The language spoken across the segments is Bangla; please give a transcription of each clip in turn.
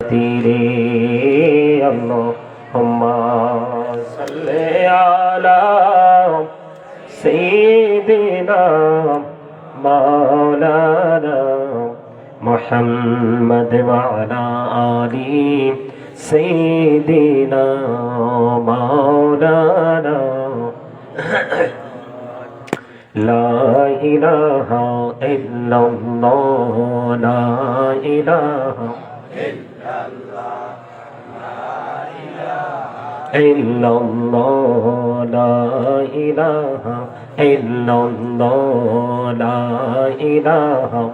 তীরে আল্লাহুম্মা সাল্লি আলা সাইয়্যিদিনা মাওলানা মুহাম্মদ ওয়া আলা আলি সাইয়্যিদিনা মাওলানা লা ইলাহা ইল্লাল্লাহ লা ইলাহা illallah la ilaha illallah la ilaha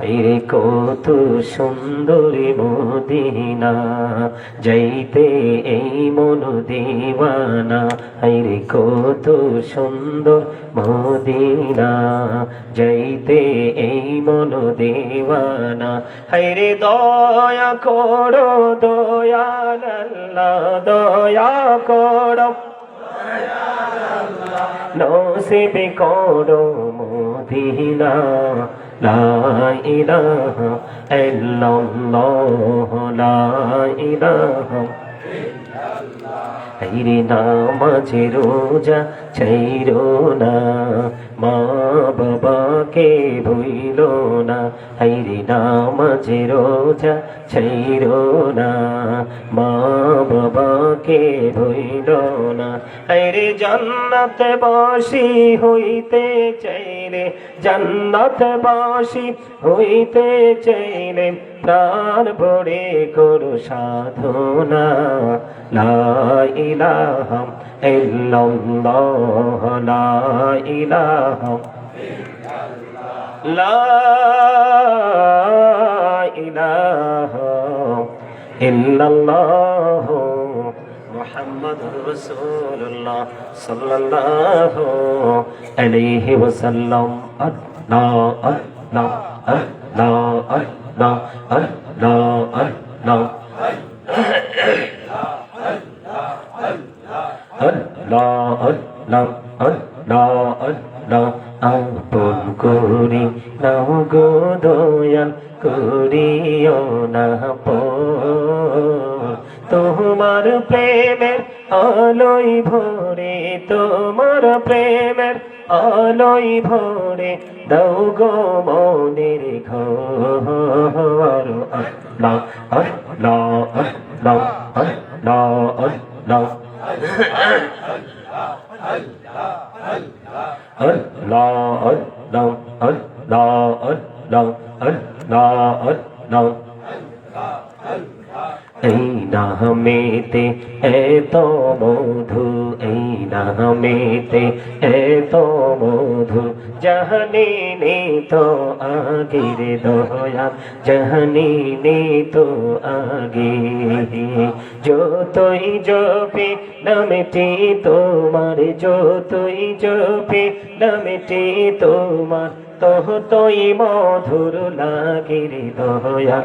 রে কত সুন্দরী মদিনা যাইতে এই মন দিওয়ানা রে কত সুন্দর মদিনা যাইতে এই মন দিওয়ানা রে দয়া করো দয়াল আল্লাহ দয়া করো নসিব করো মদিনা লা ইলাহা ইল্লাল্লাহ লা ইলাহা রে নামাজে রোজা ছাইরো না মা বাবাকে ভুইলো না রে নামাজে রোজা ছাইরো না মা বাবাকে ভুইলো না রে জান্নাতে বাসি হইতে চাইলে জান্নাতবাসী হইতে চাইলে প্রাণ ভরে করো সাধনা লা ইলাহা ইল্লাল্লাহ লা ইলাহা লা ইলাহা ইল্লাল্লাহ মুহাম্মাদুর রাসূলুল্লাহ সাল্লাল্লাহু আলাইহি ওয়াসাল্লাম আল্লাহ আল্লাহ আল্লাহ আল্লাহ আল্লাহ আল্লাহ আল্লাহ আল্লাহ আল্লাহ আল্লাহ আপন করি নাও গো দয়াল করিও না তোমার প্রেমের আলোয় ভরে তোমার প্রেমের আলোয় ভরে দাও গো মনের ঘর আল্লাহ আল্লাহ আল্লাহ আল্লাহ আল্লাহ আল্লাহ আল্লাহ আল্লাহ আল্লাহ আল্লাহ আল্লাহ এই নামেতে এত মধু এই নামেতে এত মধু জাহানি নে তো আগের দয়া জাহানি নে তো আগে যতই জপে নামটি তোমার যতই জপে নামটি তোমার তুই মধুর লাগে রে দয়া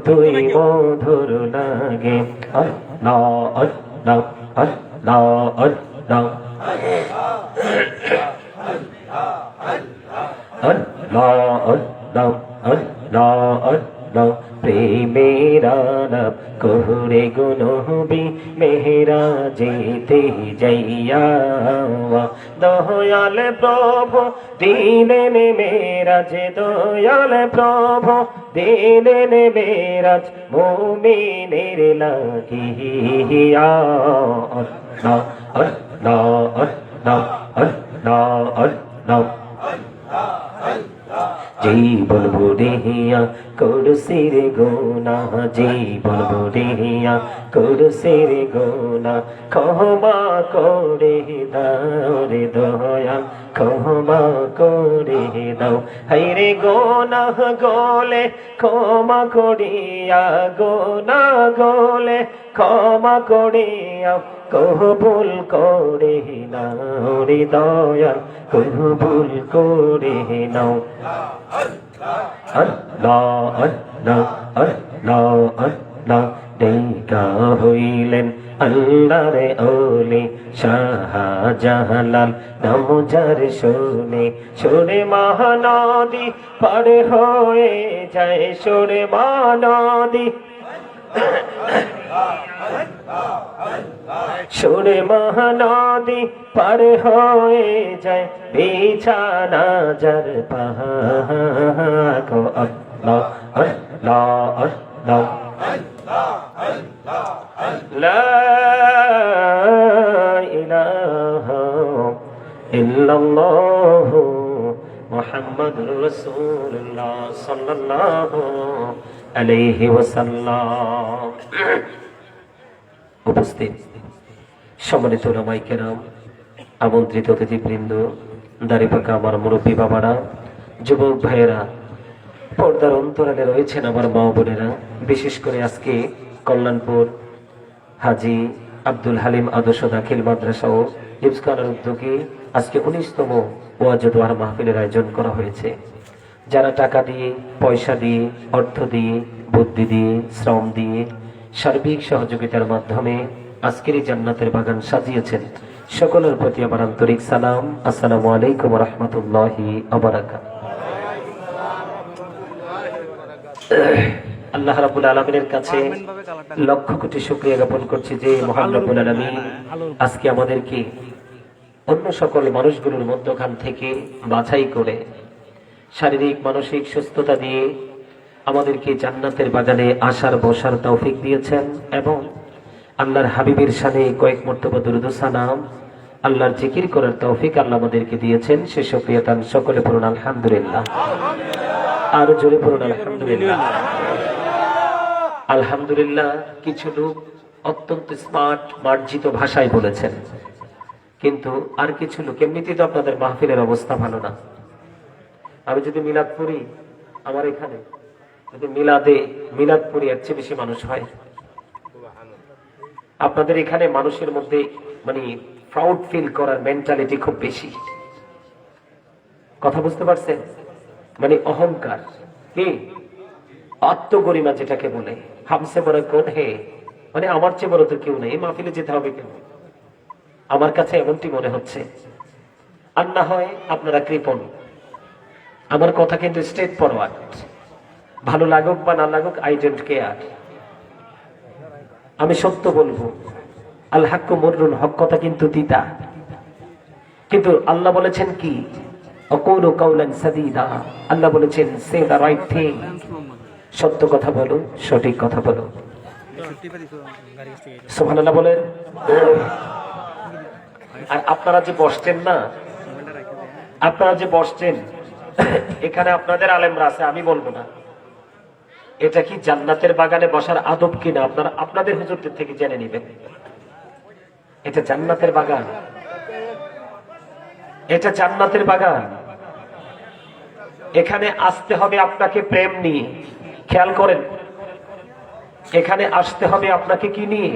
তুই মধুর লাগে আল্লাহ আল্লাহ আল্লাহ আল্লাহ আল্লাহ আল্লাহ আল্লাহ আল্লাহ প্রেমেরা নাম করে গুনবি মেহরা যেতে যাইয়া দয়াল প্রভু দিলেন মেরাজ দয়াল প্রভু দিলেন মেরাজ মুমিনের লাগিয়া আল্লাহ আল্লাহ আল্লাহ আল্লাহ আল্লাহ জীবন বুড়িয়া করসির গোনা জীবন বুড়িয়া করসির গোনা ক্ষমা করে দাও রে দয়া ক্ষমা করে দাও হাইরে গোনা গলে ক্ষমা করিয়া গোনা গলে ক্ষমা করিয়া কবুল করে নাও রে দয়া কবুল করে নাও আল্লাহ আল্লাহ আল্লাহ আল্লাহ না দেখা হইলেন আল্লাহর ওলি শাহজালাল নাম যার শুনে শুনে মহানদী পার হয়ে যায় শুনে মহানদী শুনে মহানদী পার হয়ে যায় বিছানা যার পাহাড় আল্লাহ আল্লাহ আল্লাহ লা ইলাহা ইল্লাল্লাহু মুহাম্মাদুর রাসূলুল্লাহ সাল্লাল্লাহু আলাইহি ওয়াসাল্লাম। উপস্থিত সম্মানিত উলামায়ে কেরাম, আমন্ত্রিত অতিথিবৃন্দ, দাড়িপাকা আমার মুরব্বী বাবারা, যুবক ভাইয়েরা, পর্দার অন্তরালে রয়েছেন আমার মা বোনেরা, বিশেষ করে আজকে কল্যাণপুর হাজী আব্দুল হালিম আদর্শ দাখিল মাদ্রাসা ও হিফজখানার উদ্যোগে আজকে 19তম ওয়াজ দোয়ার মাহফিলের আয়োজন করা হয়েছে। যারা টাকা দিয়ে, পয়সা দিয়ে, অর্থ দিয়ে, বুদ্ধি দিয়ে, শ্রম দিয়ে, সার্বিক সহযোগিতার মাধ্যমে আজকের এই জান্নাতের বাগান সাজিয়েছেন, সকলের প্রতি আমার আন্তরিক সালাম। আসসালামু আলাইকুম ওয়া রাহমাতুল্লাহি ওয়া বারাকাতুহু। আল্লাহ রাব্বুল আলামিনের কাছে লক্ষ কোটি শুকরিয়া জ্ঞাপন করছি যে মহান রব্বুল আলামিন আজকে আমাদেরকে অন্য সকল মানুষগুলোর মধ্যখান থেকে বাছাই করে শারীরিক মানসিক সুস্থতা দিয়ে আমাদেরকে জান্নাতের বাগানে আসার বসার তৌফিক দিয়েছেন এবং আল্লাহর হাবিবের শানে কয়েক মর্তবা দুরূদ ও সালাম আল্লাহর জিকির করার তৌফিক আল্লাহ আমাদেরকে দিয়েছেন। সে শুকরিয়া তান সকলে পড়ুন আলহামদুলিল্লাহ। আর জোরে পড়ুন আলহামদুলিল্লাহ। আলহামদুলিল্লাহ। কিছু লোক অত্যন্ত স্মার্ট মার্জিত ভাষায় বলেছেন, কিন্তু আর কিছু লোক, এমনিতেই তো আপনাদের মাহফিলের অবস্থা ভালো না। আমি যদি মিলাদ পড়ি, আমার এখানে যদি মিলাদ পড়ি এর চেয়ে বেশি মানুষ হয়। আপনাদের এখানে মানুষের মধ্যে মানে প্রাউড ফিল করার মেন্টালিটি খুব বেশি। কথা বুঝতে পারছেন? মানে অহংকার, কি আত্মগরিমা যেটাকে বলে, হামসে বড় কোন হে, মানে আমার চেয়ে বড় তো কেউ নেই, মাহফিলে যেতে হবে কেন? আমার কাছে এমনটি মনে হচ্ছে। আর না হয় আপনারা কৃপণ। আমার কথা কিন্তু স্ট্রেট ফরওয়ার্ড, ভালো লাগুক বা না লাগুক আই ডোন্ট কেয়ার। আমি সত্য বলবো। আল হাক্কু মুররুন, হক কথা কিন্তু তিতা। কিন্তু আল্লাহ বলেছেন কি, আকুলু কাওলান সাদীদা, আল্লাহ বলেছেন সে দ্য রাইট থিং, সত্য কথা বলো, সঠিক কথা বলো। সুবহানাল্লাহ বলেন। আর আপনারা যে বসছেন না, আপনারা যে বসছেন এখানে আপনাদের আলেমরা আছে, আমি বলবো না। এটা কি জান্নাতের বাগানে বসার আদব কিনা আপনারা আপনাদের হুজুরদের থেকে জেনে নেবেন। এটা জান্নাতের বাগান, এটা জান্নাতের বাগান। এখানে আসতে হবে আপনাকে প্রেম নিয়ে, খেয়াল করেন, এখানে আসতে হবে আপনাকে কি নিয়ে?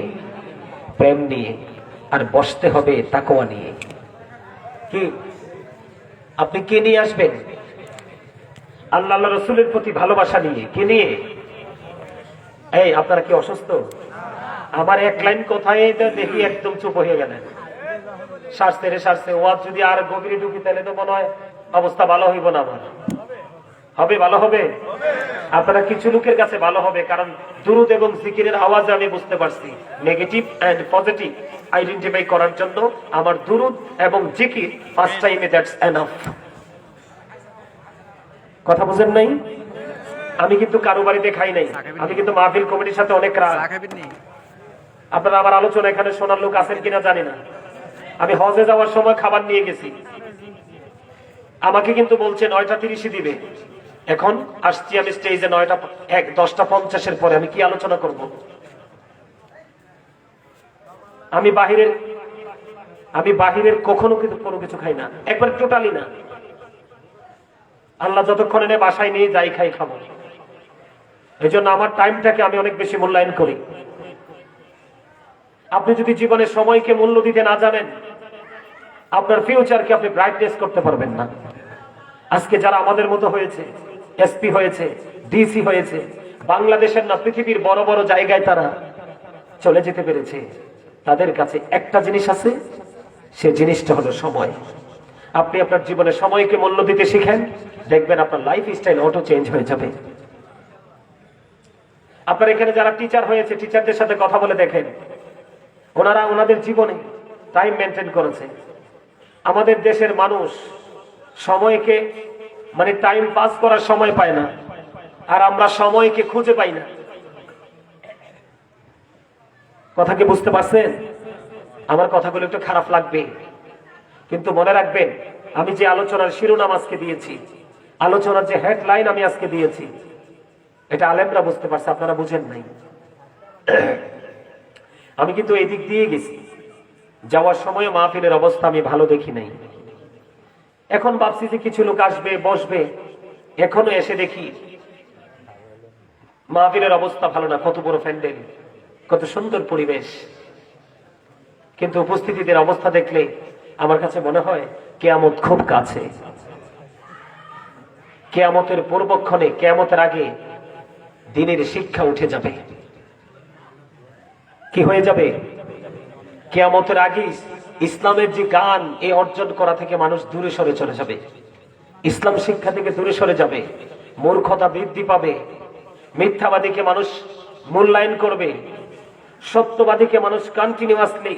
প্রেম নিয়ে। আর বসতে হবে তাকওয়া নিয়ে। কি আপনি কি নিয়ে আসবেন? আল্লাহ রাসূলের প্রতি ভালোবাসা নিয়ে। কি নিয়ে? এই আপনারা কি অসুস্থ? আমার এক লাইন কথায় দেখি একদম চুপ হয়ে গেলেন। শ্বাসতে ওয়াজ যদি আর গভীরে ঢুকি তাহলে তো মনে হয় অবস্থা ভালো হইব না। আমার হবে, ভালো হবে। আপনারা কিছু লোকের কাছে ভালো হবে, কারণ দুরূদ এবং জিকিরের আওয়াজে আমি বুঝতে পারছি নেগেটিভ এন্ড পজিটিভ আইডেন্টিফাই করার জন্য আমার দুরূদ এবং জিকির 5 টাইমে দ্যাটস এনাফ। কথা বুঝেন নাই? আমি কিন্তু কারো বাড়িতে খাই নাই, আমি কিন্তু মাহফিল কমিটির সাথে অনেক রাত। আপনারা আমার আলোচনা এখানে শোনার লোক আছেন কিনা জানি না। আমি হজে যাওয়ার সময় খাবার নিয়ে গেছি, আমাকে কিন্তু বলছে 9:30 দিবে। এখন আসছি আমি স্টেজে 10:50 পরে, আমি কি আলোচনা করব? আমি বাহিরের কখনো কিন্তু কোনো কিছু খাই না, একবার টোটালি না। আল্লাহ যতক্ষণ এনে বাসায় নিয়ে যাই খাই খাবো। এই জন্য আমার টাইমটাকে আমি অনেক বেশি মূল্যায়ন করি। আপনি যদি জীবনের সময়কে মূল্য দিতে না জানেন, আপনার ফিউচারকে আপনি ব্রাইটনেস করতে পারবেন না। আজকে যারা আমাদের মতো হয়েছে, এসপি হয়েছে, ডিসি হয়েছে, বাংলাদেশের না পৃথিবীর বড় বড় জায়গায় তারা চলে যেতে পেরেছে। তাদের কাছে একটা জিনিস আছে, সে জিনিসটা হলো সময়। আপনি আপনার জীবনে সময়কে মূল্য দিতে শিখেন, দেখবেন আপনার লাইফ স্টাইল অটো চেঞ্জ হয়ে যাবে। আপনার এখানে যারা টিচার হয়েছে, টিচারদের সাথে কথা বলে দেখেন, ওনারা ওনাদের জীবনে টাইম মেনটেন করেছে। আমাদের দেশের মানুষ সময়কে মানে টাইম পাস করার সময় পায় না, আর আমরা সময়কে খুঁজে পাই না। কথা কি বুঝতে পারছেন? আমার কথাগুলো একটু খারাপ লাগবে, কিন্তু মনে রাখবেন, আমি যে আলোচনার শিরোনাম আজকে দিয়েছি, আলোচনার যে হেডলাইন আমি আজকে দিয়েছি, এটা আলেমরা বুঝতে পারছে, আপনারা বুঝেন নাই। আমি কিন্তু এই দিক দিয়ে গেছি, যাওয়ার সময় মাহফিলের অবস্থা আমি ভালো দেখি নাই। এখন ভাবছি যে কিছু লোক আসবে, বসবে, এখনো এসে দেখি মাহফিলের অবস্থা ভালো না। কত বড় প্যান্ডেল, কত সুন্দর পরিবেশ, কিন্তু উপস্থিতিদের অবস্থা দেখলে আমার কাছে মনে হয় কিয়ামত খুব কাছে। কিয়ামতের পূর্বক্ষণে, কিয়ামতের আগে দ্বীনের শিক্ষা উঠে যাবে। কি হয়ে যাবে? কিয়ামতের আগে ইসলামের যে গান, এই অর্জন করা থেকে মানুষ দূরে সরে চলে যাবে, ইসলাম শিক্ষা থেকে দূরে সরে যাবে, মূর্খতা বৃদ্ধি পাবে, মিথ্যাবাদীকে মানুষ মূল্যায়ন করবে, সত্যবাদীকে মানুষ কন্টিনিউয়াসলি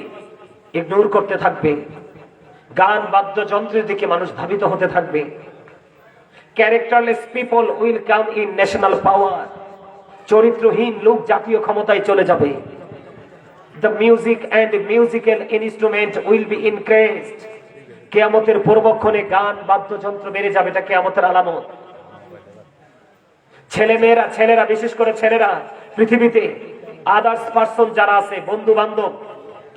ইগনোর করতে থাকবে, গান বাদ্যযন্ত্রের দিকে মানুষ ধাবিত হতে থাকবে। Characterless people will come in national power. চরিত্রহীন লোক জাতীয় ক্ষমতায় চলে যাবে। The music and the musical instrument will be increased. কিয়ামতের পূর্বক্ষণে গান বাদ্যযন্ত্র বেড়ে যাবে, এটা কিয়ামতের আলামত। ছেলেরা বিশেষ করে ছেলেরা পৃথিবীতে আদার্স পার্সন যারা আছে, বন্ধু বান্ধব,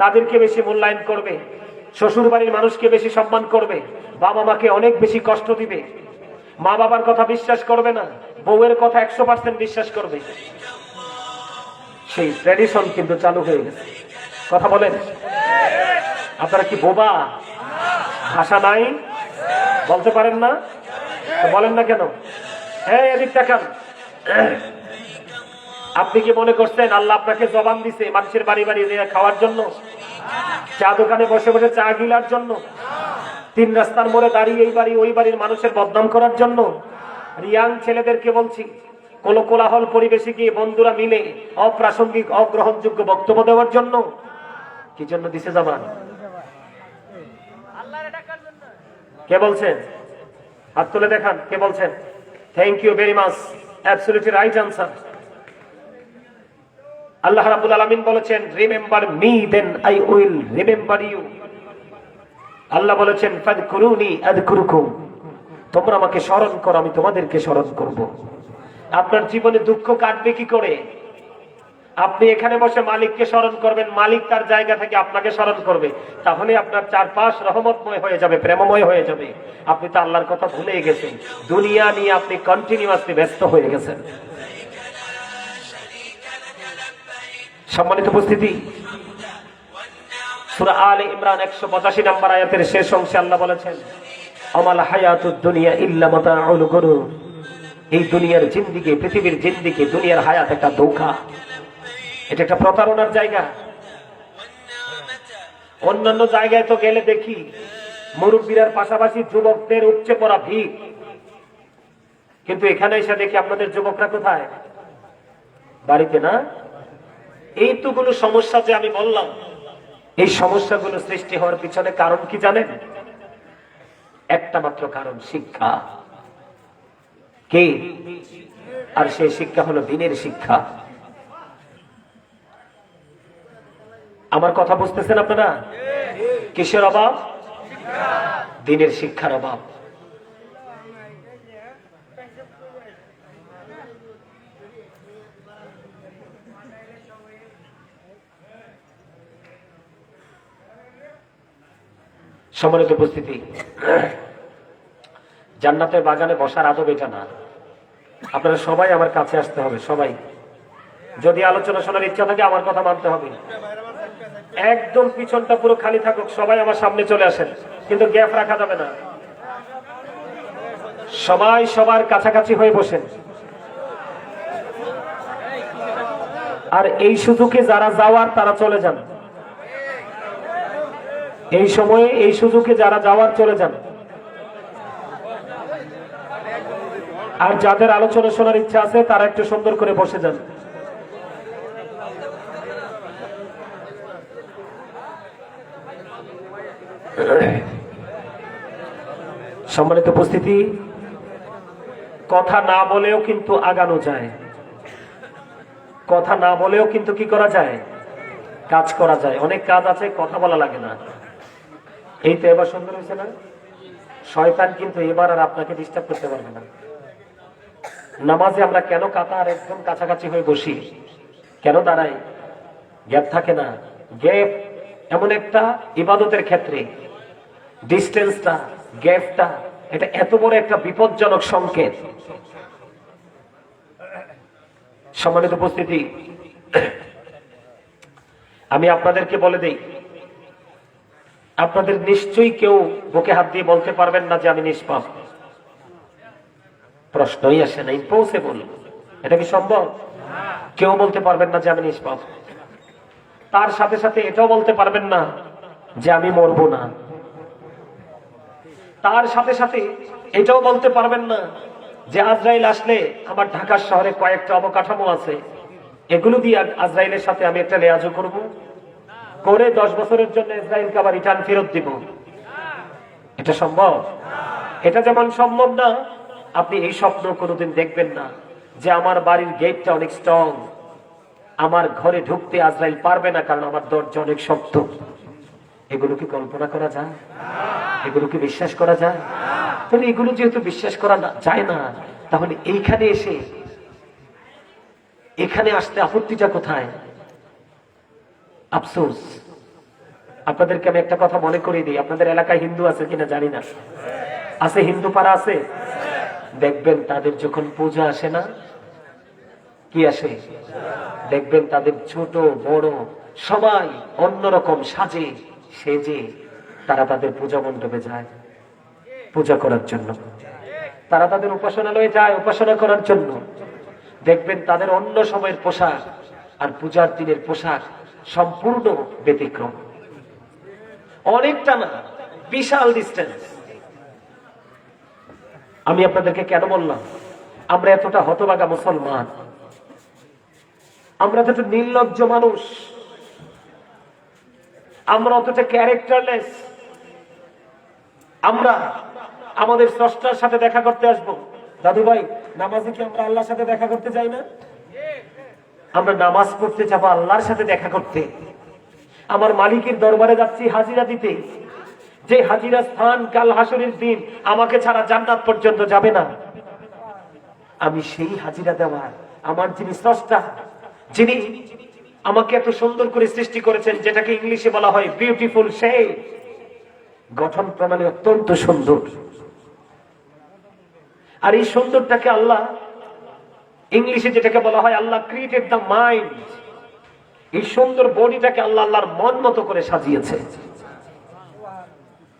তাদেরকে বেশি মূল্যায়ন করবে, শ্বশুর বাড়ির মানুষকে বেশি সম্মান করবে, বাবা মাকে অনেক বেশি কষ্ট দিবে, মা বাবার কথা বিশ্বাস করবে না, বউয়ের কথা 100% বিশ্বাস করবে। সেই ট্র্যাডিশন কিন্তু চালু হয়ে গেছে। কথা বলেন, আপনারা কি বোবা? ভাষা নাই, বলতে পারেন না? বলেন না কেন? হ্যাঁ, এদিক তাকান। আপনি কি মনে করছেন আল্লাহ আপনাকে জবান দিছে মানুষের বাড়ি বাড়ি খাওয়ার জন্য, চা দোকানে বসে বসে চা গিলার জন্য, তিন রাস্তার মোড়ে দাঁড়িয়ে এই বাড়ি ওই বাড়ির মানুষের বদনাম করার জন্য? রিয়াং ছেলেদেরকে বলছি, কোলাহল পরিবেশে গিয়ে বন্ধুরা মিলে অপ্রাসঙ্গিক অগ্রহণযোগ্য বক্তব্য দেওয়ার জন্য? কি জন্য দিছে জবান? কে বলছেন? হাত তুলে দেখান, কে বলছেন? Thank you very much, absolutely right answer. আল্লাহ রাব্বুল আলামিন বলেছেন, remember me then I will remember you. আল্লাহ বলেছেন, ফাযকুরুনি আযকুরুকুম, তোমরা আমাকে স্মরণ করো, আমি তোমাদেরকে স্মরণ করব। আপনার জীবনে দুঃখ কাটবে কি করে? আপনি এখানে বসে মালিককে স্মরণ করবেন, মালিক তার জায়গা থেকে আপনাকে স্মরণ করবে, তাহলে আপনার চারপাশ রহমতময় হয়ে যাবে, প্রেমময় হয়ে যাবে। আপনি তো আল্লাহর কথা ভুলে গেছেন, দুনিয়া নিয়ে আপনি কন্টিনিউয়াসলি ব্যস্ত হয়ে গেছেন। সম্মানিত উপস্থিতি, সূরা আলে ইমরান 185 নম্বর আয়াতের শেষ অংশে আল্লাহ বলেছেন, আমাল হায়াতুদ দুনিয়া ইল্লা মাতাউল গুরুর। এই দুনিয়ার জিন্দেগি, পৃথিবীর জিন্দেগি, দুনিয়ার হায়াত একটা ধোঁকা, এটা একটা প্রতারণার জায়গা। অন্যান্য জায়গায় তো গেলে দেখি মুরব্বীর পাশাপাশি যুবকদের উপচে পড়া ভিড়, কিন্তু এখানে এসে দেখি আপনাদের যুবকরা কোথায়? বাড়িতে না? এইটুকুলো সমস্যা যে আমি বললাম, এই সমস্যাগুলো সৃষ্টি হওয়ার পিছনে কারণ কি জানেন? একটা মাত্র কারণ, শিক্ষা। কে? আর সেই শিক্ষা হলো দ্বীনের শিক্ষা। আমার কথা বুঝতেছেন আপনারা? কিসের অভাব? দ্বীনের শিক্ষার অভাব। সম্মানিত উপস্থিতি, জান্নাতের বাগানে বসার আদব এটা না। আপনারা সবাই আমার কাছে আসতে হবে, সবাই। যদি আলোচনা শোনার ইচ্ছা থাকে আমার কথা মানতে হবে। একদম পিছনটা পুরো খালি থাকুক, সবাই আমার সামনে চলে আসেন, কিন্তু গ্যাপ রাখা যাবে না। সবাই সবার কাছাকাছি হয়ে বসেন। আর এই সুযোগে যারা যাওয়ার তারা চলে যান, এই সময়ে এই সুযোগে যারা যাওয়ার চলে যান। আর যাদের আলোচনা শোনার ইচ্ছা আছে তারা একটু সুন্দর করে বসে যান। সম্মানিত উপস্থিতি, কথা না বলেও কিন্তু আগানো যায়, কথা না বলেও কিন্তু কি করা যায়, কাজ করা যায়। অনেক কাজ আছে, কথা বলা লাগে না। এই তো এবার সুন্দর হয়েছে না? শয়তান কিন্তু এবার আর আপনাকে ডিস্টার্ব করতে পারবে না। নামাজে আমরা কেন কাতার একদম কাছাকাছি হয়ে বসি, কেন দাঁড়াই? গ্যাপ থাকে না। গ্যাপ এমন একটা ইবাদতের ক্ষেত্রে ডিস্টেন্সটা, গ্যাপটা, এটা এত বড় একটা বিপজ্জনক সংকেত। সম্মানিত উপস্থিতি, আমি আপনাদেরকে বলে দেই, আপনাদের নিশ্চয়ই কেউ বুকে হাত দিয়ে বলতে পারবেন না যে আমি নিষ্পাপ। প্রশ্নই আসে না, ইম্পসিবল। এটা কি সম্ভব? কেউ বলতে পারবেন না যে আমি নিষ্পাপ। তার সাথে সাথে এটাও বলতে পারবেন না যে আমি মরবো না। তার সাথে সাথে এটাও বলতে পারবেন না যে আজরাইল আসলে আমার ঢাকা শহরে কয়েকটা অবকাঠামো আছে, এগুলো দিয়ে আজরাইলের সাথে আমি একটা লেয়াজো করব, করে 10 বছরের জন্য ইসরায়েলকে আবার রিটার্ন ফেরত দিব। এটা সম্ভব? এটা যেমন সম্ভব না, আপনি এই স্বপ্ন কোনোদিন দেখবেন না যে আমার বাড়ির গেটটা অনেক স্ট্রং, আমার ঘরে ঢুকতে আজরাইল পারবে না কারণ আমার দরজা অনেক শক্ত। এগুলো কি কল্পনা করা যায়? এগুলো কি বিশ্বাস করা যায়? তাহলে এগুলো যেহেতু বিশ্বাস করা যায় না, তাহলে এইখানে এসে এখানে আসতে আপত্তিটা কোথায়? আফসোস। আপনাদেরকে আমি একটা কথা মনে করিয়ে দিই, আপনাদের এলাকায় হিন্দু আছে কিনা জানি না, আছে, হিন্দু পাড়া আছে। দেখবেন তাদের যখন পূজা আসে না, কি আসে? দেখবেন তাদের ছোট বড় সবাই অন্যরকম সাজে সেজে তারা তাদের পূজা মণ্ডপে যায় পূজা করার জন্য। তারা তাদের উপাসনালয়ে যায় উপাসনা করার জন্য। দেখবেন তাদের অন্য সময়ের পোশাক আর পূজার দিনের পোশাক সম্পূর্ণ ব্যতিক্রম। অনেকটা না, বিশাল ডিস্টেন্স। আমি আপনাদেরকে কেন বললাম আমরা এতটা হতভাগা মুসলমান, আমরা এতটা নির্লজ্জ মানুষ, আমরা অতটা ক্যারেক্টারলেস। আমরা আমাদের স্রষ্টার সাথে দেখা করতে আসবো। দাদু ভাই, নামাজে কি আমরা আল্লাহর সাথে দেখা করতে যাই না? আমরা নামাজ পড়তে যাবো আল্লাহর সাথে দেখা করতে। আমার মালিকের দরবারে যাচ্ছি হাজিরা দিতে, যে হাজিরা স্থান কাল হাসরের দিন আমাকে ছাড়া জান্নাত পর্যন্ত যাবে না। আমি সেই হাজিরা দেওয়ার আমার যিনি স্রষ্টা, যিনি আমাকে এত সুন্দর করে সৃষ্টি করেছেন, যেটাকে ইংলিশে বলা হয় বিউটিফুল শেপ, গঠন প্রণালী অত্যন্ত সুন্দর। আর এই সুন্দরটাকে আল্লাহ ইংলিশে যেটাকে বলা হয় আল্লাহ ক্রিয়েটেড দ্য মাইন্ড, এই সুন্দর বডিটাকে আল্লাহ আল্লাহর মন মতো করে সাজিয়েছে।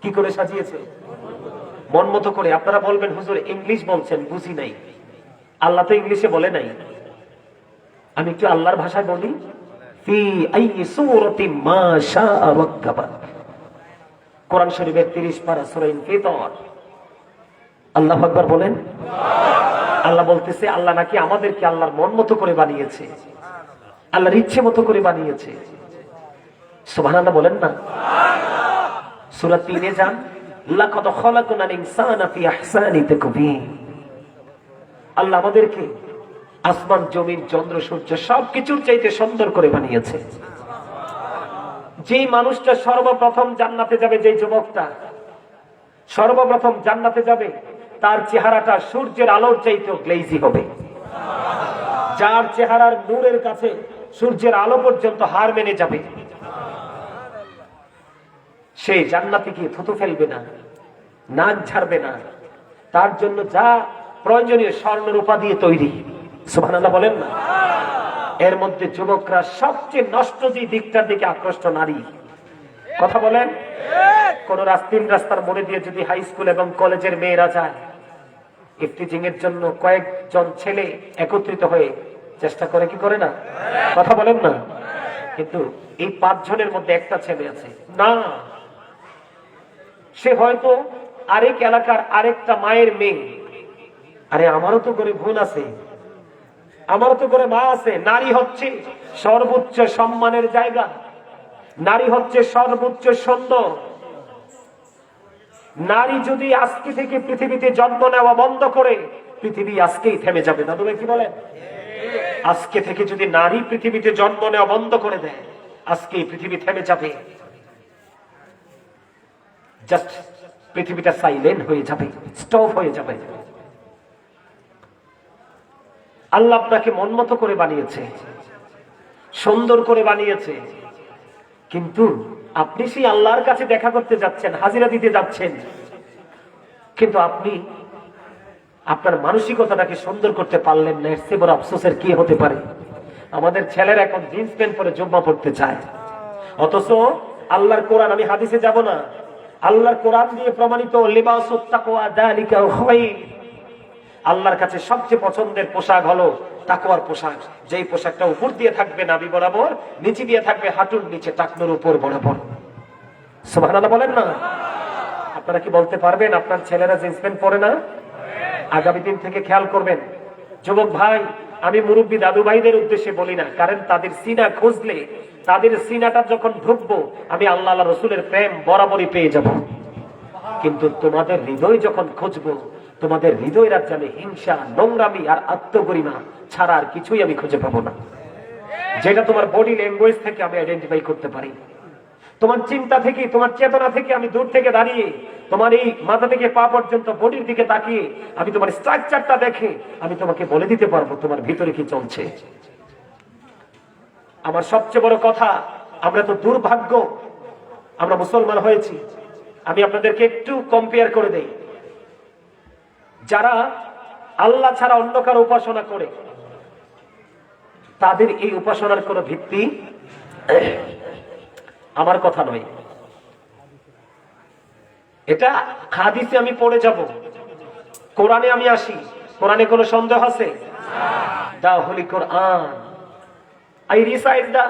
কি করে সাজিয়েছে? মন মতো করে। আপনারা বলবেন হুজুর ইংলিশ বলছেন, বুঝি নাই। আল্লাহ তো ইংলিশে বলে নাই, আমি একটু আল্লাহর ভাষায় বলি। ফি আইয়ি সূরাতিন মা শাআ রাক্কাবা, কোরআন শরীফের 30 পারা সূরা ইনফিতর। আল্লাহু আকবার বলেন। আল্লাহ বলতেছে আল্লাহ নাকি আমাদেরকে আল্লাহর মন মতো করে বানিয়েছে, আল্লাহর ইচ্ছে মতো করে বানিয়েছে। সুবহানাল্লাহ বলেন না। সূরা 3 এ যান, লাকাদ খালাকনাল ইনসানা ফি আহসানি তাকবীর। আল্লাহ আমাদেরকে আসমান জমিন চন্দ্র সূর্য সবকিছুর চাইতে সুন্দর করে বানিয়েছে। যেই মানুষটা সর্বপ্রথম জান্নাতে যাবে, যেই যুবকটা সর্বপ্রথম জান্নাতে যাবে, তার চেহারাটা সূর্যের আলোর চাইতেও গ্লেজি হবে। যার চেহারার নূরের কাছে সূর্যের আলো পর্যন্ত হার মেনে যাবে, সে জান্নাতে গিয়ে থুতু ফেলবে না, নাক ঝাড়বে না। তার জন্য যা প্রয়োজনীয় স্বর্ণ রূপা দিয়ে তৈরি। সুবহানাল্লাহ বলেন না। এর মধ্যে যুবকরা সবচেয়ে নষ্ট যে দিকটার দিকে আকৃষ্ট নারী। কথা বলেন। কোন রাস্তার মোড়ে দিয়ে যদি হাই স্কুল এবং কলেজের মেয়েরা যায় ইফতিজিং এর জন্য, কয়েকজন ছেলে একত্রিত হয়ে চেষ্টা করে কি করে না? কথা বলেন না। কিন্তু এই 5 জনের মধ্যে একটা ছেলে আছে না, সে হয়তো আরেক এলাকার আরেকটা মায়ের মেয়ে। আরে আমারও তো করে বোন আছে, আমারও তো করে মা আছে। নারী হচ্ছে সর্বোচ্চ সম্মানের জায়গা, নারী হচ্ছে সর্বোচ্চ সুন্দর। নারী যদি আজকে থেকে পৃথিবীতে জন্ম নেওয়া বন্ধ করে, পৃথিবী আজকেই থেমে যাবে। দাদু ভাই কি বলেন? আজকে থেকে যদি নারী পৃথিবীতে জন্ম নেওয়া বন্ধ করে দেয়, আজকেই পৃথিবী থেমে যাবে। জাস্ট পৃথিবীটা সাইলেন্ট হয়ে যাবে, স্টপ হয়ে যাবে। আল্লাহ আপনাকে মনমতো করে বানিয়েছে, সুন্দর করে বানিয়েছে, কিন্তু আপনি সেই আল্লাহর কাছে দেখা করতে যাচ্ছেন, হাজিরা দিতে যাচ্ছেন, কিন্তু আপনি আপনার মানসিকতাটাকে সুন্দর করতে পারলেন না। এর চেয়ে বড় আফসোসের কি হতে পারে? আমাদের ছেলেরা এখন জিন্স প্যান্ট পরে জুব্বা পড়তে চায়, অথচ আল্লাহর কোরআন, আমি হাদিসে যাব না, আল্লাহর কোরআন দিয়ে প্রমাণিত লিবাসুত তাকওয়া যালিকা খায়র, আল্লাহর কাছে সবচেয়ে পছন্দের পোশাক হলো তাকওয়ার পোশাক। যেই পোশাকটা উপর দিয়ে থাকবে নাভি বরাবর, নিচে দিয়ে থাকবে হাঁটুর নিচে টাকনুর উপর বরাবর। সুবহানাল্লাহ বলেন না? আপনারা কি বলতে পারবেন আপনার ছেলেরা জিন্স প্যান্ট পরে না? আগামী দিন থেকে খেয়াল করবেন। যুবক ভাই, আমি মুরব্বী দাদু ভাইদের উদ্দেশ্যে বলি না, কারণ তাদের সিনা খুঁজলে, তাদের সিনাটা যখন ঢুকবো, আমি আল্লাহ রসুলের প্রেম বরাবরই পেয়ে যাব। কিন্তু তোমাদের হৃদয় যখন খুঁজবো, তোমাদের হৃদয় রাজ্যে আমি হিংসা, নোংরামি আর আত্মগরিমা ছাড়া আর কিছুই আমি খুঁজে পাবো না, যেটা তোমার বডি ল্যাঙ্গুয়েজ থেকে আমি আইডেন্টিফাই করতে পারি। তোমার চিন্তা থেকে, তোমার চেতনা থেকে আমি দূর থেকে দাঁড়িয়ে, তোমার এই মাথা থেকে পা পর্যন্ত বডির দিকে তাকিয়ে আমি তোমার স্ট্রাকচারটা দেখে আমি তোমাকে বলে দিতে পারবো তোমার ভিতরে কি চলছে। আমার সবচেয়ে বড় কথা, আমরা তো দুর্ভাগ্য, আমরা মুসলমান হয়েছি। আমি আপনাদেরকে একটু কম্পেয়ার করে দেই। যারা আল্লাহ ছাড়া অন্য কারো উপাসনা করে, তাদের এই উপাসনার কোনো ভিত্তি আমার কথা নয়, এটা হাদিসে আমি পড়ে যাব, কোরআনে আমি আসি। কোরআনে কোনো সন্দেহ আছে? দা হোলি কোরআন, I recite the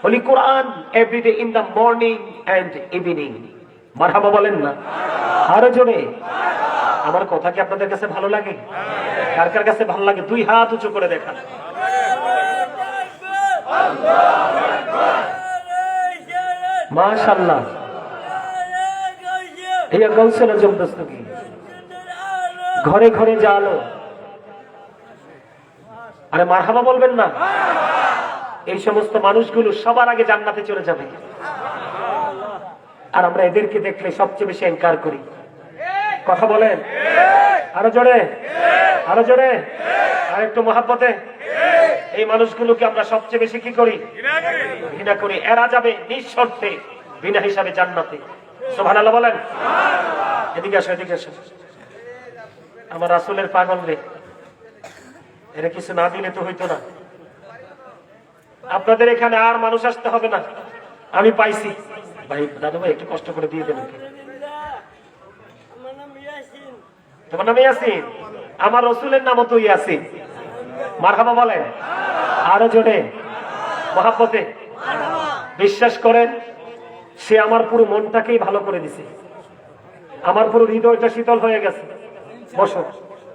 Holy Quran every day in the morning and evening. মারহাবা বলেন না? আরো জোরে। আমার কথা কি আপনাদের কাছে ভালো লাগে? কার কার কাছে ভালো লাগে? 2 হাত উঁচু করে দেখান। মাশাআল্লাহ। এই গৌসের জবরদস্ত কি ঘরে ঘরে জালো। আরে মারহাবা বলবেন না? এই সমস্ত মানুষগুলো সবার আগে জান্নাতে চলে যাবে, আর আমরা এদেরকে দেখলে সবচেয়ে বেশি এনকার করি। কথা বলেন? আরো জোরে, আরো জোরে, আর একটু মহাব্বতে। এই মানুষগুলোকে আমরা সবচেয়ে বেশি কি করি? ঘৃণা করি। এরা যাবে নিঃশর্তে বিনা হিসাবে জান্নাতে। সুবহানাল্লাহ বলেন। এদিকে আসো, এদিকে আসো। আমার রাসূলের পাগল রে, এরা কিছু না দিলে তো হইতো না। আপনাদের এখানে আর মানুষ আসতে হবে না, আমি পাইছি। ভাই, দাদু ভাই, একটু কষ্ট করে দিয়ে দেবেন। তোমার নাম ইয়াসিন? আমার রসুলের নামও তো ইয়াসিন। মারহাবা বলেন। আরো জোরে, মহাব্বতে। বিশ্বাস করেন, সে আমার পুরো মনটাকেই ভালো করে দিছে, আমার পুরো হৃদয়টা শীতল হয়ে গেছে। বসো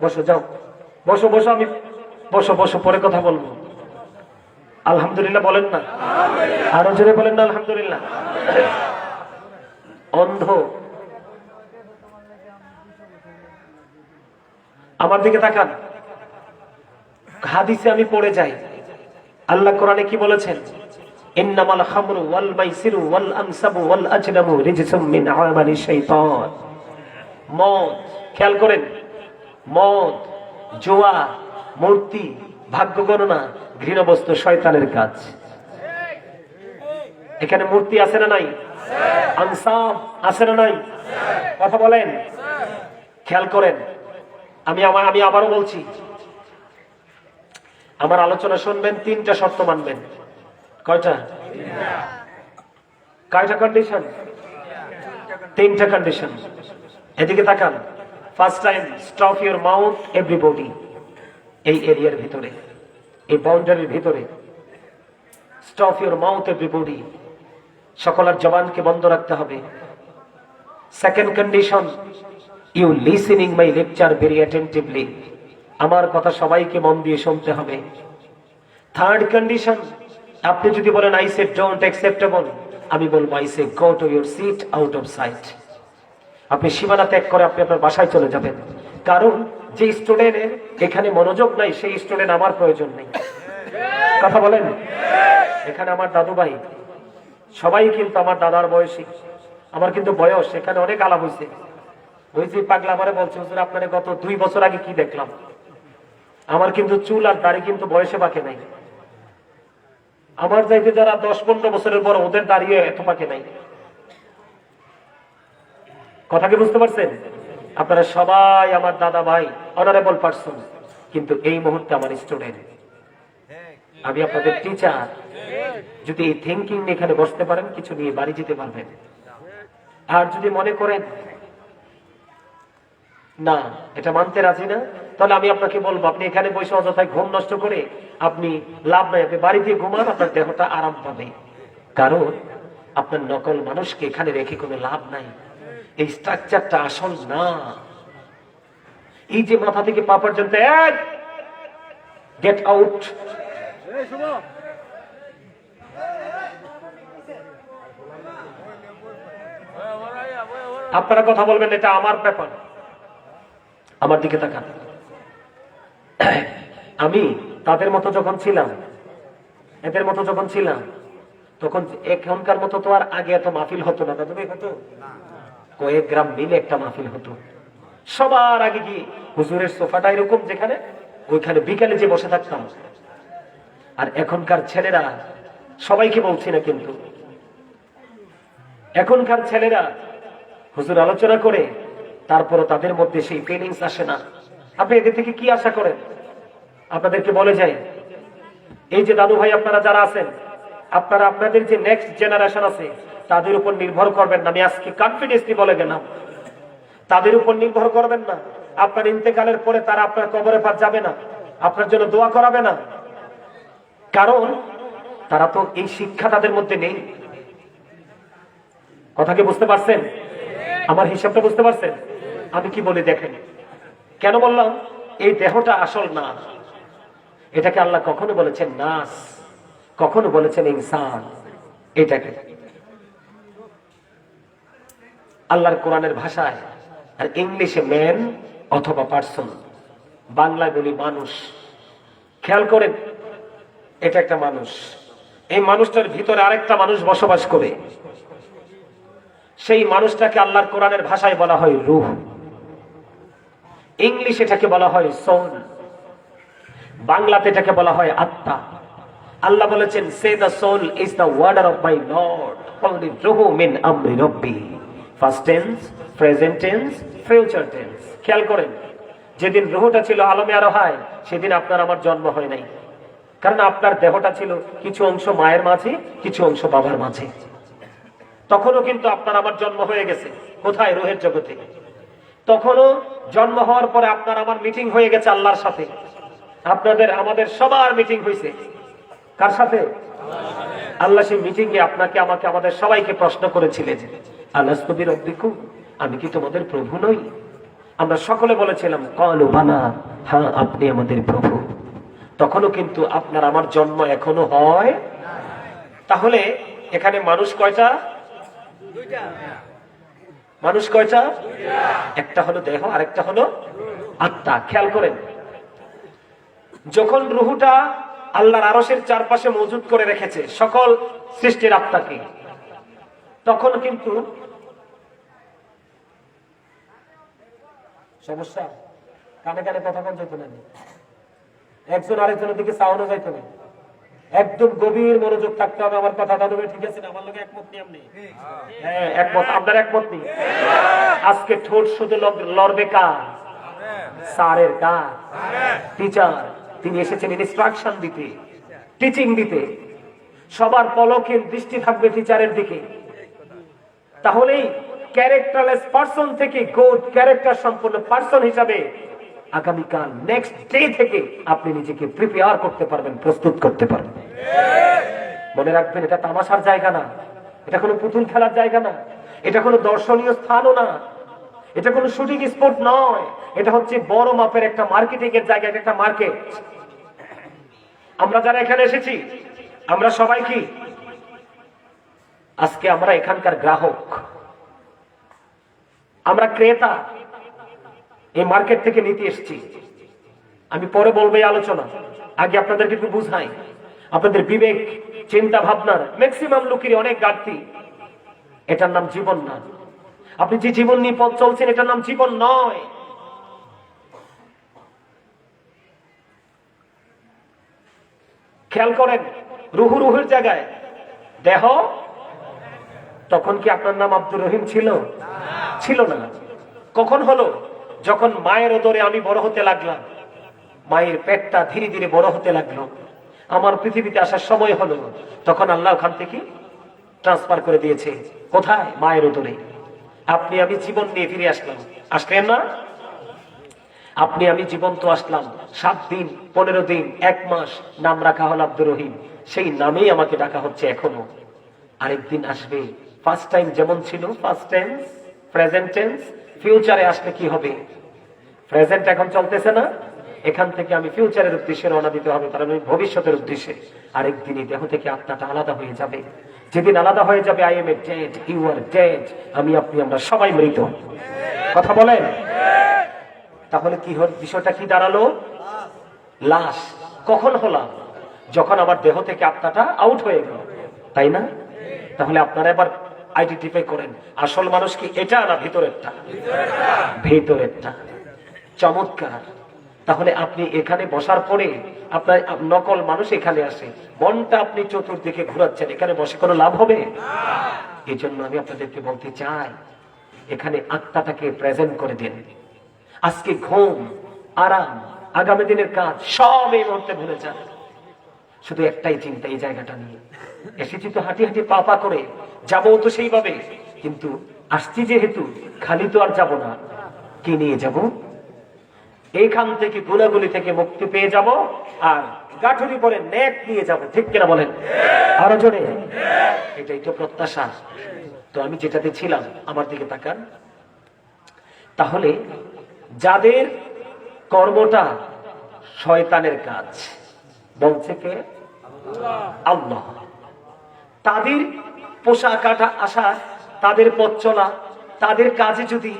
বসো, যাও বসো বসো, আমি বসো বসো, পরে কথা বলবো। আলহামদুলিল্লাহ বলেন না? আরো জোরে বলেন না আলহামদুলিল্লাহ। অন্ধ, আমার দিকে তাকান। হাদিসে আমি পড়ে যাই, আল্লাহ কোরআনে কি বলেছেন? ইন্নামাল খামরু ওয়াল মাইসিরু ওয়াল আনসাবু ওয়াল আজলামু রিজসুম মিন আমালিশ শাইতান। মদ, খেয়াল করেন, মদ, জুয়া, মূর্তি, ভাগ্য গণনা, ঘৃণা বস্তু শয়তানের কাজ। এখানে মূর্তি আছে না নাই? আনসাব আছে না নাই? কথা বলেন। খেয়াল করেন, আমি আবারও বলছি, আমার আলোচনা শুনবেন, 3টা শর্ত মানবেন। কয়টা? কয়টা কন্ডিশন? 3টা কন্ডিশন। এদিকে তাকান। First time, stop your mouth everybody. এই এরিয়ার ভিতরে, এই বাউন্ডারির ভিতরে স্টপ ইউর মাউথ এভরিবডি, সকলের জবানকে বন্ধ রাখতে হবে। Second condition, you listening my lecture very attentively, আমার কথা সবাইকে মন দিয়ে শুনতে হবে। থার্ড কন্ডিশন, আপনি যদি বলেন আই সে ডোন্ট অ্যাকসেপ্টেবল, আমি বলবো I say go to your seat out of sight. আপনি সীমানা ত্যাগ করে আপনি আপনার বাসায় চলে যাবেন, কারণ যে স্টুডেন্টের এখানে মনোযোগ নাই সেই স্টুডেন্ট আমার প্রয়োজন নেই। কথা বলেন, এখানে আমার দাদু ভাই সবাই কিন্তু আমার দাদার বয়সী, আমার কিন্তু বয়স এখানে অনেক আলাপ হয়েছে। ওই যে পাগলা আমারে বলছে হুজুর আপনারে গত 2 বছর আগে কি দেখলাম, আমার কিন্তু চুল আর দাড়ি কিন্তু বয়সে বাকি নাই। আমার চাইতে যারা 10-15 বছরের বড় ওদের দাঁড়িয়ে এত পাকে নাই। কথা কি বুঝতে পারছেন? আপনারা সবাই আমার দাদা ভাই, অনারেবল পারসন, কিন্তু এই মুহূর্তে আমার স্টুডেন্ট, আমি আপনাদের টিচার। যদি এই থিঙ্কিং এখানে বসতে পারেন কিছু নিয়ে বাড়ি যেতে পারবেন। আর যদি মনে করেন না এটা মানতে রাজি না, তাহলে আমি আপনাকে বলবো আপনি এখানে বসে অযথায় ঘুম নষ্ট করে আপনি লাভ নাই, আপনি বাড়িতে ঘুমান, আপনার দেহটা আরাম পাবে। কারণ আপনার নকল মানুষকে এখানে রেখে কোনো লাভ নাই, এই স্ট্রাকচারটা আসল না। এই যে মাথা থেকে পা পর্যন্ত গেট আউট। আপনারা কথা বলবেন, এটা আমার ব্যাপার। আমার দিকে তাকান। আমি তাদের মতো যখন ছিলাম, এদের মতো যখন ছিলাম, তখন এখনকার মতো তো আর আগে এত মাহফিল হতো না। দাদু ভাই হতো কয়েক গ্রাম মিলে একটা মাহফিল হতো। সবার আগে কি হুজুরের সোফাটা এরকম যেখানে, ওইখানে বিকালে যে বসে থাকতাম। আর এখনকার ছেলেরা, সবাইকে বলছি না কিন্তু, এখনকার ছেলেরা হুজুর আলোচনা করে তারপরও তাদের মধ্যে সেই ফিলিংস আসে না। আপনি এদের থেকে কি আশা করেন? আপনাদেরকে বলে যাই, এই যে দাদু ভাই আপনারা যারা আছেন, আপনারা আপনাদের যে নেক্সট জেনারেশন আছে তাদের উপর নির্ভর করবেন না। আমি আজকে কনফিডেন্সলি বলে গেলাম, তাদের উপর নির্ভর করবেন না। আপনার ইন্তেকালের পরে তারা আপনার কবরে পার যাবে না, আপনার জন্য দোয়া করাবে না, কারণ তারা তো এই শিক্ষা তাদের মধ্যে নেই। কথা কি বুঝতে পারছেন? আমার হিসাবটা বুঝতে পারছেন? আমি কি বলি দেখেন, কেন বললাম এই দেহটা আসল না। এটাকে আল্লাহ কখনো বলেছেন নাস, কখনো বলেছেন ইনসান। এটাকে আল্লাহর কোরআনের ভাষায় আর ইংলিশে ম্যান অথবা পার্সন, বাংলায় বলি মানুষ। খেয়াল করেন, এটা একটা মানুষ, এই মানুষটার ভিতরে আরেকটা মানুষ বসবাস করে। সেই মানুষটাকে আল্লাহর কোরআনের ভাষায় বলা হয় রূহ, ইংলিশ এটাকে বলা হয় সোল, বাংলাতে এটাকে বলা হয় আত্মা। আল্লাহ বলেছেন say the soul is the warder of my lord, only রূহু মিন আমরি রব্বি। First tense, present tense, future tense. খেয়াল করেন, যেদিন রূহটা ছিল আলমে আরোহায় সেদিন আপনার আমার জন্ম হয় নাই, কারণ আপনার দেহটা ছিল কিছু অংশ মায়ের মাঝে, কিছু অংশ বাবার মাঝে। তখনও কিন্তু আপনার আমার জন্ম হয়ে গেছে কোথায়? রূহের জগতে। তখনও জন্ম হওয়ার পরে আপনার আমার মিটিং হয়ে গেছে আল্লাহর সাথে। আপনাদের আমাদের সবার মিটিং হয়েছে কার সাথে? আল্লাহ। সেই মিটিং এ আপনাকে আমাকে আমাদের সবাইকে প্রশ্ন করেছিলেন, আলাস্তু বিরাব্বিকুম, আমি কি তোমাদের প্রভু নই? আমরা সকলে বলেছিলাম ক্বালু বালা, হ্যাঁ আপনি আমাদের প্রভু। তখনও কিন্তু আপনার আমার জন্ম এখনো হয়। তাহলে এখানে মানুষ কয়টা? মানুষ কয়টা? একটা হলো দেহ, আরেকটা হলো আত্মা। খেয়াল করেন, যখন রূহটা আল্লাহর আরশের চারপাশে মজুদ করে রেখেছে সকল সৃষ্টির আত্মাকে, তখন কিন্তু সমস্যা, কানে কানে কথা বলতে যেত না, একজন আরেকজনের দিকে চাওয়ানো যাইত না, একদম গভীর মনোযোগ থাকতে হবে। আমার কথা দাদু ভাই ঠিক আছে না? আমার লোক একমত নেই? আপনি হ্যাঁ একমত, আপনার একমত নেই? আজকে ঠোঁট শুধু লড়বে কার? স্যারের। কার? টিচার। তিনি এসেছেন ইনস্ট্রাকশন দিতে, টিচিং দিতে। সবার পলকের দৃষ্টি থাকবে টিচারের দিকে। তাহলেই ক্যারেক্টারলেস পার্সন থেকে গুড ক্যারেক্টার সম্পন্ন পার্সন হিসাবে আগামীকাল নেক্সট ডে থেকে আপনি নিজেকে প্রিপেয়ার করতে পারবেন, প্রস্তুত করতে পারবেন। মনে রাখবেন, এটা তামাশার জায়গা না, এটা কোনো পুতুল খেলার জায়গা না, এটা কোনো দর্শনীয় স্থানও না, এটা কোনো শুটিং স্পট নয়, এটা হচ্ছে বড় মাপের একটা মার্কেটিং এর জায়গা, এটা একটা মার্কেট। আমরা যারা এখানে এসেছি, আমরা সবাই কি আজকে আমরা এখানকার গ্রাহক, আমরা ক্রেতা, এই মার্কেট থেকে নিতে এসেছি। আমি পরে বলবো এই আলোচনা, আগে আপনাদেরকে একটু বুঝাই। আপনাদের বিবেক চিন্তা ভাবনার ম্যাক্সিমাম লোকেরই অনেক ঘাটতি। এটার নাম জীবন না। আপনি যে জীবন নিয়ে পথ চলছেন, এটার নাম জীবন নয়। খেয়াল করেন, রুহুর জায়গায় দেহ, তখন কি আপনার নাম আব্দুর রহিম ছিল? ছিল না। কখন হলো? যখন মায়ের ওদরে আমি বড় হতে লাগলাম, মায়ের পেটটা ধীরে ধীরে বড় হতে লাগলো, আমার পৃথিবীতে আসার সময় হলো, তখন আল্লাহ ওখান থেকে ট্রান্সফার করে দিয়েছে। কোথায়? মায়ের ওদরে। আপনি আমি জীবন নিয়ে ফিরে আসলাম, আসলেন না? আপনি আমি জীবন্ত আসলাম, 7 দিন 15 দিন 1 মাস, নাম রাখা হল আব্দুর রহিম। সেই নামেই আমাকে ডাকা হচ্ছে এখনো। আরেকদিন আসবে, ফার্স্ট টাইম যেমন ছিল, ফার্স্ট টেন্স, প্রেজেন্ট টেন্স, ফিউচারে আসলে কি হবে? প্রেজেন্ট এখন চলতেছে না, এখান থেকে আমি ফিউচারের উদ্দেশ্যে রওনা দিতে হবে, কারণ আমি ভবিষ্যতের উদ্দেশ্যে। আরেকদিনই দেহ থেকে আত্মাটা আলাদা হয়ে যাবে। যেদিন আলাদা হয়ে যাবে, I am a dead, you are dead, আমি আপনি আমরা সবাই মৃত। কথা বলেন। তাহলে কি হল? বিষয়টা কি দাঁড়ালো? লাশ। কখন হলাম? যখন আমার দেহ থেকে আত্মাটা আউট হয়ে গেল, তাই না? তাহলে আপনারা এবার আইডেন্টিফাই করেন, আসল মানুষ কি এটা না ভিতরেরটা? ভিতরেরটা। চমৎকার। তাহলে আপনি এখানে বসার পরে আপনার নকল মানুষ এখানে আসে, মনটা আপনি চতুর্দিকে ঘোরাচ্ছেন, এখানে বসে কোনো লাভ হবে? এই জন্য আমি আপনাদেরকে বলতে চাই, এখানে আত্মাটাকে প্রেজেন্ট করে দিন। আজকে ঘুম, আরাম, আগামী দিনের কাজ সব এই মুহূর্তে ভুলে যান। শুধু একটাই চিন্তা এই জায়গাটা নিয়ে। এসেছি তো হাঁটি হাঁটি পা পা করে, যাবো তো সেইভাবে, কিন্তু আসছি যেহেতু খালি তো আর যাব না। কি নিয়ে যাব? এইখান থেকে গুলাগুলি থেকে মুক্তি পেয়ে যাব, আর গাঠুরি পরে নেক নিয়ে যাব। ঠিক কিনা বলেন? আরো জোরে। এটাই তো প্রত্যাশা। তো আমি যেটাতে ছিলাম, আমার দিকে তাকান। তাহলে যাদের কর্মটা শয়তানের কাজ, বলছে কে? আল্লাহ। তাদের পোশাক আসা, তাদের পথ চলা, তাদের কাজে যদি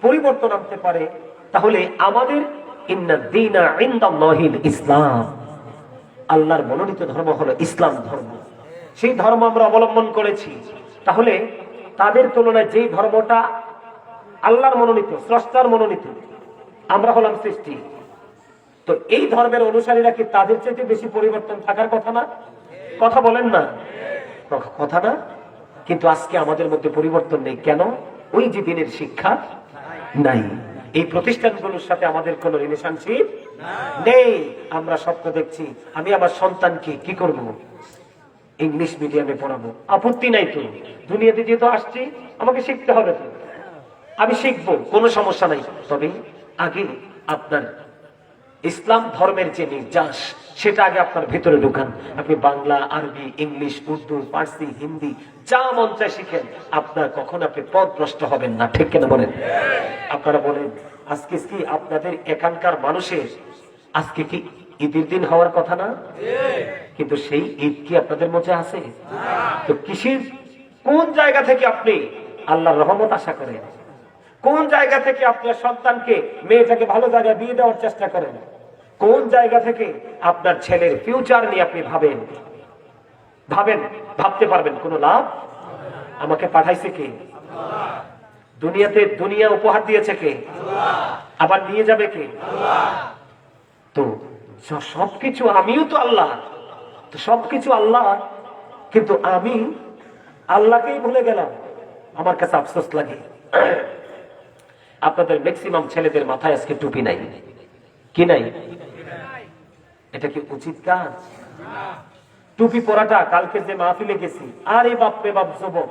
পরিবর্তন আনতে পারে, তাহলে আমাদের ইন্নাদ-দীনা ইনদাল্লাহিল ইসলাম, আল্লাহর মনোনীত ধর্ম হলো ইসলাম ধর্ম। সেই ধর্ম আমরা অবলম্বন করেছি। তাহলে তাদের তুলনায় যেই ধর্মটা আল্লাহর মনোনীত, স্রষ্টার মনোনীত, আমরা হলাম সৃষ্টি, তো এই ধর্মের অনুসারীরা কি তাদের চেয়ে বেশি পরিবর্তন থাকার কথা না? কথা বলেন না? কথা না? কিন্তু আজকে আমাদের মধ্যে পরিবর্তন নেই। কেন? ওই যে দিনের শিক্ষা নাই। এই প্রতিষ্ঠানগুলোর সাথে আমাদের কোনো রিলেশনশিপ নেই। আমরা স্বপ্ন দেখছি, আমি আমার সন্তানকে কি করব? ইংলিশ মিডিয়ামে পড়াবো। আপত্তি নাই তো, দুনিয়াতে যেহেতু আসছি আমাকে শিখতে হবে তো, আমি শিখবো, কোনো সমস্যা নাই। তবে আগে আপনার ইসলাম ধর্মের যে নির্যাস, সেটা আগে আপনার ভিতরে ঢুকান। আপনি বাংলা, আরবি, ইংলিশ, উর্দু, ফার্সি, হিন্দি যা মন চায় শিখেন, আপনার কখন আপনি পথভ্রষ্ট হবেন না। ঠিক কিনা বলেন? আপনারা বলেন, আজকে কি আপনাদের এখানকার মানুষের আজকে কি ঈদের দিন হওয়ার কথা না? কিন্তু সেই ঈদ কি আপনাদের মধ্যে আছে? তো কিসের, কোন জায়গা থেকে আপনি আল্লাহর রহমত আশা করেন? কোন জায়গা থেকে আপনার সন্তানকে, মেয়েটাকে ভালো জায়গায় বিয়ে দেওয়ার চেষ্টা করেন? কোন জায়গা থেকে আপনার ছেলের ফিউচার নিয়ে আপনি ভাবেন? ভাবতে পারবেন কোনো লাভ? আমাকে পাঠাইছে কে? দুনিয়াতে দুনিয়া উপহার দিয়েছে কে? আবার নিয়ে যাবে কে? তো সবকিছু, আমিও তো আল্লাহ, তো সবকিছু আল্লাহ, কিন্তু আমি আল্লাহকেই ভুলে গেলাম। আমার কাছে আফসোস লাগে, আপনাদের ম্যাক্সিমাম ছেলেদের মাথায় আজকে টুপি নাই। কি নাই? এটা কি উচিত কাজ? টুপি পরাটা, কালকে যে মাহফিলে গেছি, আরে বাপরে বাপ, যুবক,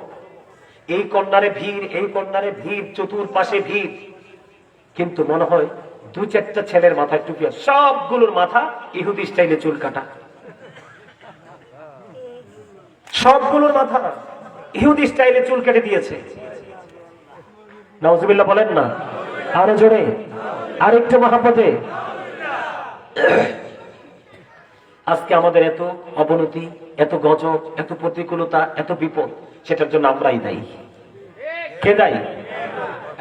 এই কন্যারে ভিড়, এই কন্যারে ভিড়, চতুর্পাশে ভিড়, কিন্তু মনে হয় দু চারটা ছেলের মাথায় টুপি, সবগুলোর মাথা ইহুদি স্টাইলে চুল কাটা, সবগুলোর মাথা ইহুদি স্টাইলে চুল কেটে দিয়েছে। নাউজুবিল্লাহ বলেন না, আরো জোরে, আরেকটু মহাব্বতে। আজকে আমাদের এত অবনতি, এত গজব, এত প্রতিকূলতা, এত বিপদ, সেটার জন্য আমরাই দায়ী। কে দায়ী?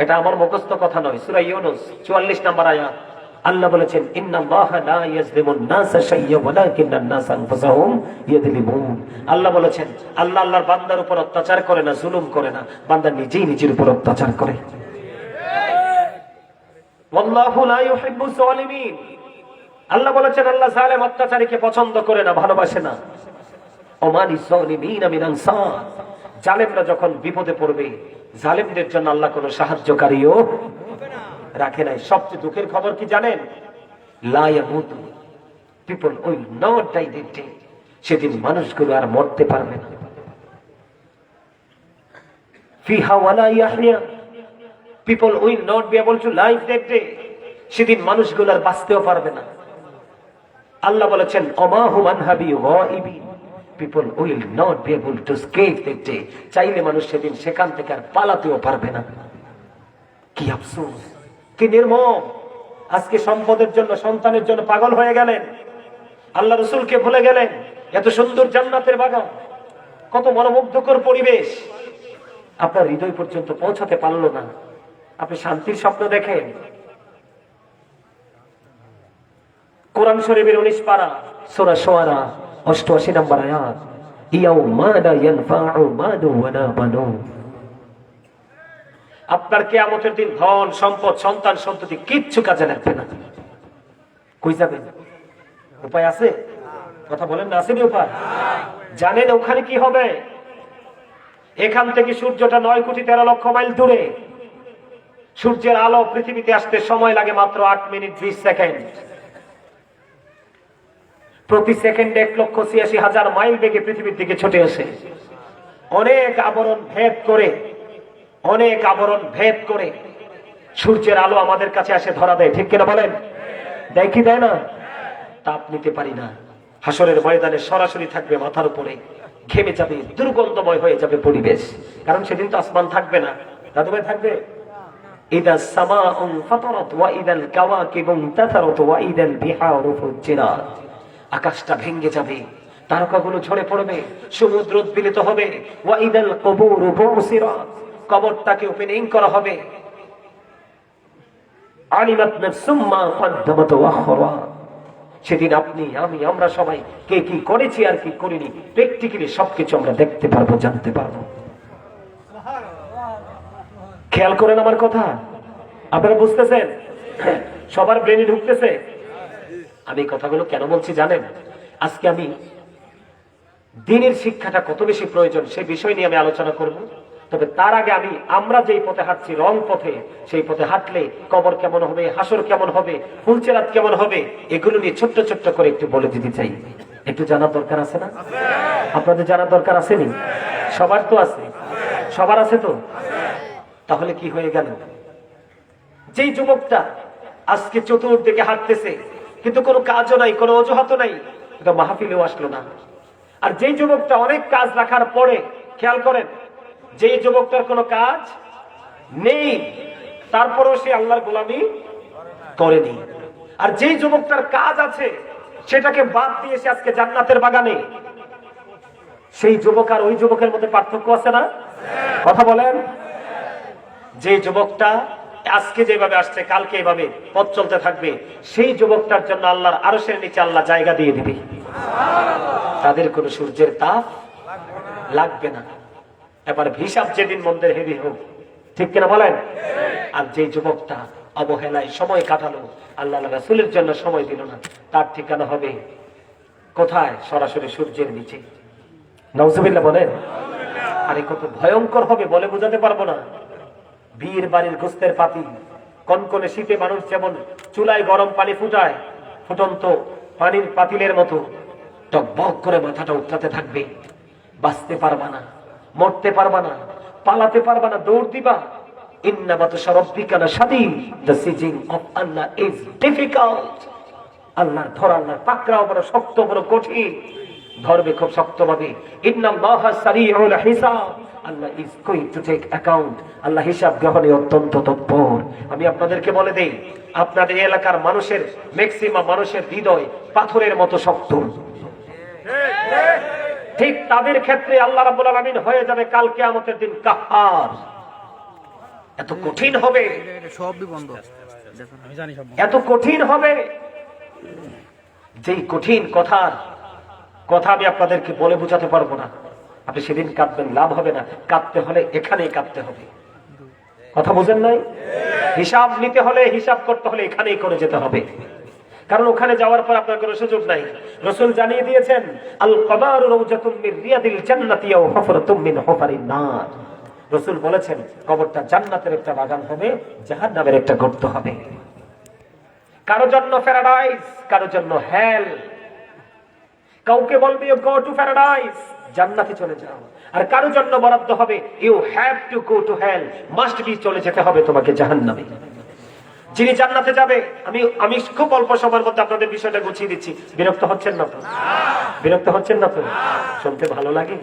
এটা আমার মুখস্থ কথা নয়, সূরা ইউনূস 44 নম্বর আয়াত। আল্লাহ বলেছেন, ইন্নাল্লাহা লা ইয়াজলিমুন নাসা শাইয়্যান ওয়ালাকিন্নান নাসা আনফুসাহুম ইয়াযলিমুন। আল্লাহ বলেছেন, আল্লাহ আল্লাহর বান্দার উপর অত্যাচার করে না, জুলুম করে না, বান্দা নিজেই নিজের উপর অত্যাচার করে। ওয়াল্লাহু লা ইউহিব্বুজ জালিমিন। আল্লাহ বলেছেন, আল্লাহ জালেম অত্যাচারীকে পছন্দ করে না, ভালোবাসে না। ওমা লিয-যালিমিনা মিন আনসার। জালেমরা যখন বিপদে পড়বে, জালেমদের জন্য আল্লাহ কোনো সাহায্যকারীও রাখে নাই। সবচেয়ে দুঃখের খবর কি জানেন? লা ইয়ামুতু, people will not die that day. সেদিন মানুষগুলো আর মরতে পারবে না। ফিহা ওয়ালা ইয়াহইয়া, people will not be able to live that day. সেদিন মানুষগুলো আর বাঁচতেও পারবে না। আল্লাহ বলেছেন, ওমা হুম আনহা বিগাইবিন, people will not be able to escape that day. চাইলে মানুষ সেদিন সেখান থেকে আর পালাতেও পারবে না। কি আফসোস, কি নির্মম। আজকে সম্পদের জন্য, সন্তানের জন্য পাগল হয়ে গেলেন, আল্লাহ রাসূলকে ভুলে গেলেন। এত সুন্দর জান্নাতের বাগান, কত মনোমুগ্ধকর পরিবেশ, আপনার হৃদয় পর্যন্ত পৌঁছাতে পারলো না। আপনি শান্তির স্বপ্ন দেখেন। কোরআন শরীফের 19 পারা সূরা শুআরা 88 নম্বর আয়াত, ইয়াউমা লা ইয়ানফাউ মালু ওয়ালা বানুন। আপনার কিয়ামতের দিন ধন সম্পদ, সন্তান সন্ততি কিচ্ছু কাজে লাগবে না। কই যাবেন? উপায় আছে? কথা বলেন না, আসেনি উপায়? জানেন ওখানে কি হবে? এখান থেকে সূর্যটা 9 কোটি 13 লক্ষ মাইল দূরে। সূর্যের আলো পৃথিবীতে আসতে সময় লাগে মাত্র 8 মিনিট 20 সেকেন্ড। প্রতি সেকেন্ডে 1,86,000 মাইল বেগে পৃথিবীর দিকে ছুটে আসে। অনেক আবরণ ভেদ করে, অনেক আবরণ ভেদ করে সূর্যের আলো আমাদের কাছে আসে, ধরা দেয়। ঠিক কিনা বলেন? দেয় কি দেয় না? তাপ নিতে পারি না। হাসরের ময়দানে সরাসরি থাকবে মাথার উপরে, ঘেমে যাবে, দুর্গন্ধময় হয়ে যাবে পরিবেশ। কারণ সেদিন তো আসমান থাকবে না, দাদু ভাই থাকবে। ইদা সামাউন ফাতারাত ওয়া ইদাল কাওয়াকিবু ইনতাসারাত ওয়া ইদাল বিহারু ফুজ্জিরাত। আকাশটা ভেঙে যাবে, তারকাগুলো ঝরে পড়বে, সমুদ্র উদ্বেলিত হবে। ওয়া ইদাল কুবুরু বুসিরাত, কবরটাকে ওপেনিং করা হবে। আলিমাত নাফসুম মা কদ্দামাত ওয়া আখরাত। সেদিন আপনি, আমি, আমরা সবাই কে কি করেছি আর কি করিনি, প্র্যাকটিক্যালি সবকিছু আমরা দেখতে পারবো, জানতে পারবো। খেয়াল করেন আমার কথা, আপনারা বুঝতেছেন? সবার ব্রেনে ঢুকতেছে? আমি কথাগুলো কেন বলছি জানেন? আজকে আমি দ্বীনের শিক্ষাটা কত বেশি প্রয়োজন সেই বিষয় নিয়ে আমি আলোচনা করব। তবে তার আগে আমরা যেই পথে হাঁটছি, রং পথে, সেই পথে হাঁটলে কবর কেমন হবে, হাসর কেমন হবে, ফুলচেরাত কেমন হবে, এগুলো নিয়ে ছোট্ট ছোট্ট করে একটু বলে দিতে চাই। একটু জানার দরকার আছে না? আপনাদের জানার দরকার আসেনি? সবার তো আছে, সবার আছে তো। তাহলে কি হয়ে গেল? যেই যুবকটা আজকে চতুর্দিকে হাঁটতেছে কিন্তু কোনো কাজও নাই, কোনো অজুহাতও নাই, এটা মাহফিলেও আসলো না। আর যেই যুবকটা অনেক কাজ রাখার পরে, খেয়াল করেন, যেই যুবকটার কোনো কাজ নেই তারপরেও সে আল্লাহর গোলামি করেনি। আর যেই যুবকটার কাজ আছে সেটাকে বাদ দিয়ে সে আজকে জান্নাতের বাগানে, সেই যুবক আর ওই যুবকের মধ্যে পার্থক্য আছে না? কথা বলেন। যে যুবকটা আজকে যেভাবে আসছে কালকে এভাবে পথ চলতে থাকবে, সেই যুবকটার জন্য আল্লাহর আরশের নিচে আল্লাহ জায়গা দিয়ে দিবে। তাদের কোনো সূর্যের তাপ লাগবে না। এবার হিসাব যেদিন মন্দের হেভি হোক, ঠিক কিনা বলেন? আর যে যুবকটা অবহেলায় সময় কাটালো, আল্লাহ রাসূলের জন্য সময় দিল না, তার ঠিকানা হবে কোথায়? সরাসরি সূর্যের নিচে। নাউজুবিল্লাহ বলেন। আরে কত ভয়ঙ্কর হবে বলে বোঝাতে পারবো না। বিয়ের বাড়ির গোস্তের পাতি, কনকনে শীতে মানুষ যেমন চুলায় গরম পানি ফুটায়, ফুটন্ত পানির পাতিলের মতো টকবক করে মাথাটা উঠতে থাকবে। বাঁচতে পারবা না, মরতে পারবা না, পালাতে পারবা না, দৌড় দিবা, ইন্না বাতশা রাব্বিকা লাশাদীদ, দ্য সিজিং অফ আল্লাহ ইজ ডিফিকাল্ট। আল্লাহর ধরা, আল্লাহর পাকড়াও বড় শক্ত, বড় কঠিন, ধরবে খুব শক্তভাবে। ইন্নাল্লাহা সারিউল হিসাব, আল্লাহ is going to take account, আল্লাহ হিসাব গ্রহণে অত্যন্ত তৎপর। আমি আপনাদেরকে বলে দেই, আপনাদের এলাকার মানুষের ম্যাক্সিমাম মানুষের হৃদয় পাথরের মতো শক্ত। ঠিক তাদের ক্ষেত্রে আল্লাহ রাব্বুল আলামিন হয়ে যাবে কাল কিয়ামতের দিন কাহ্হার। এত কঠিন হবে, এত কঠিন হবে, যেই কঠিন কথা আমি আপনাদেরকে বলে বোঝাতে পারবো না। আপনি সেদিন কাঁদবেন, লাভ হবে না। কাঁদতে হলে এখানেই কাঁদতে হবে। কথা বুঝেন নাই? হিসাব নিতে হলে, হিসাব করতে হলে এখানেই করে যেতে হবে, কারণ ওখানে যাওয়ার পর আপনার কোনো সুযোগ নাই। রাসূল জানিয়ে দিয়েছেন, আল কবর রাউজাতুম মির রিয়াদিল জান্নাতি ওয়া হুফরাতুম মিন হুফারিন নার। রাসূল বলেছেন, কবরটা জান্নাতের একটা বাগান হবে, জাহান্নামের একটা গর্ত হবে। কারো জন্য প্যারাডাইস, কারো জন্য হেল। কাউকে বলবে ইউ গো টু প্যারাডাইস, জান্নাতে চলে যাও, আর কারো জন্য বরাদ্দ হবে you have to go to hell, must be চলে যেতে হবে তোমাকে জাহান্নামে। যিনি জান্নাতে যাবে, আমি খুব অল্প সময়ের মধ্যে আপনাদের বিষয়টা গুছিয়ে দিচ্ছি। বিরক্ত হচ্ছেন না তো? বিরক্ত হচ্ছেন না তো? শুনতে ভালো লাগে?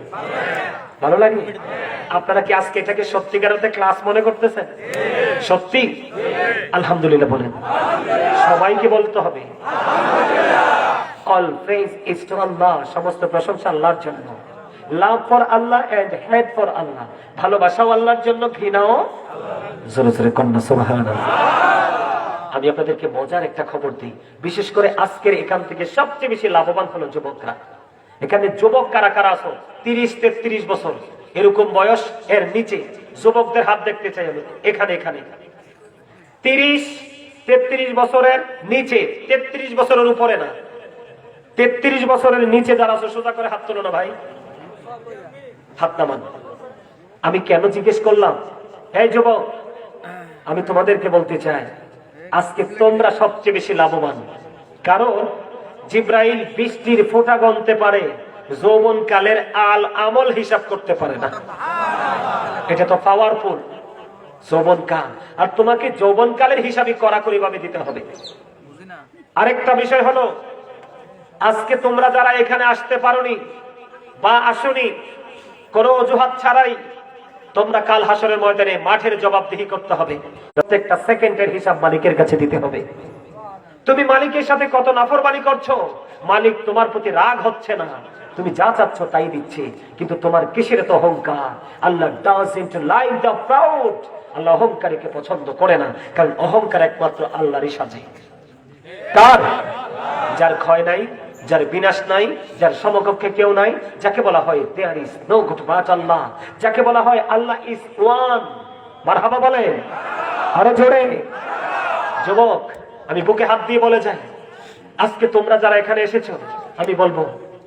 ভালো লাগে? আপনারা কি আজকে এটাকে সত্যিকার অর্থে ক্লাস মনে করতেছেন? সত্যি? আলহামদুলিল্লাহ বলেন। সবাইকে বলতে হবে অল প্রেজ ইজ টু আল্লাহ, সমস্ত প্রশংসা আল্লাহর জন্য। লাভ ফর আল্লাহ এন্ড হেট ফর আল্লাহ, ভালোবাসাও আল্লাহর জন্য, ঘৃণাও। জোরে জোরে কন্যা সুবহানাল্লাহ। আমি আপনাদেরকে মজার একটা খবর দিই, বিশেষ করে আজকের এখান থেকে সবচেয়ে বেশি লাভবান হলো যুবকরা। এখানে যুবক কারা কারা আছো 30-33 বছর এরকম বয়স এর নিচে যুবকদের হাত দেখতে চাই আমি। এখানে 30-33 বছরের নিচে, 33 বছরের উপরে না, 33 বছরের নিচে যারা আছো সোজা করে হাত তোলো না ভাই, হাত নামান। আমি কেন জিজ্ঞেস করলাম? এই যুবক, আমি তোমাদেরকে বলতে চাই, আজকে তোমরা সবচেয়ে বেশি লাভবান। কারণ জিব্রাইল বৃষ্টির ফোঁটা গণতে পারে, যৌবন কালের আমল হিসাব করতে পারে না। এটা তো পাওয়ারফুল যৌবন কাল, আর তোমাকে যৌবন কালের হিসাবই কড়াকড়ি ভাবে দিতে হবে। আরেকটা বিষয় হলো, আজকে তোমরা যারা এখানে আসতে পারোনি বা আসোনি, কোনো অজুহাত ছাড়াই তোমরা কাল হাসরের ময়দানে মাঠের জবাবদিহি করতে হবে। প্রত্যেকটা সেকেন্ডের হিসাব মালিকের কাছে দিতে হবে। তুমি মালিকের সাথে কত নাফরমানি করছো, মালিক তোমার প্রতি রাগ হচ্ছে না, তুমি যা চাচ্ছ তাই দিচ্ছে, কিন্তু তোমার কিসের তো অহংকার। আল্লাহ ডাজন্ট লাইক দ্য প্রাউড, আল্লাহ অহংকারীকে পছন্দ করে না, কারণ অহংকার একমাত্র আল্লাহরই সাজে। কার? যার ক্ষয় নাই, যার বিনাশ নাই, যার সমকক্ষে কেউ নাই, যাকে বলা হয় there is no god but আল্লাহ, যাকে বলা হয় আল্লাহ ইজ ওয়ান। মারহাবা বলেন আরো জোরে। যুবক, আমি বুকে হাত দিয়ে বলে যাই, আজকে তোমরা যারা এখানে এসেছো, আমি বলবো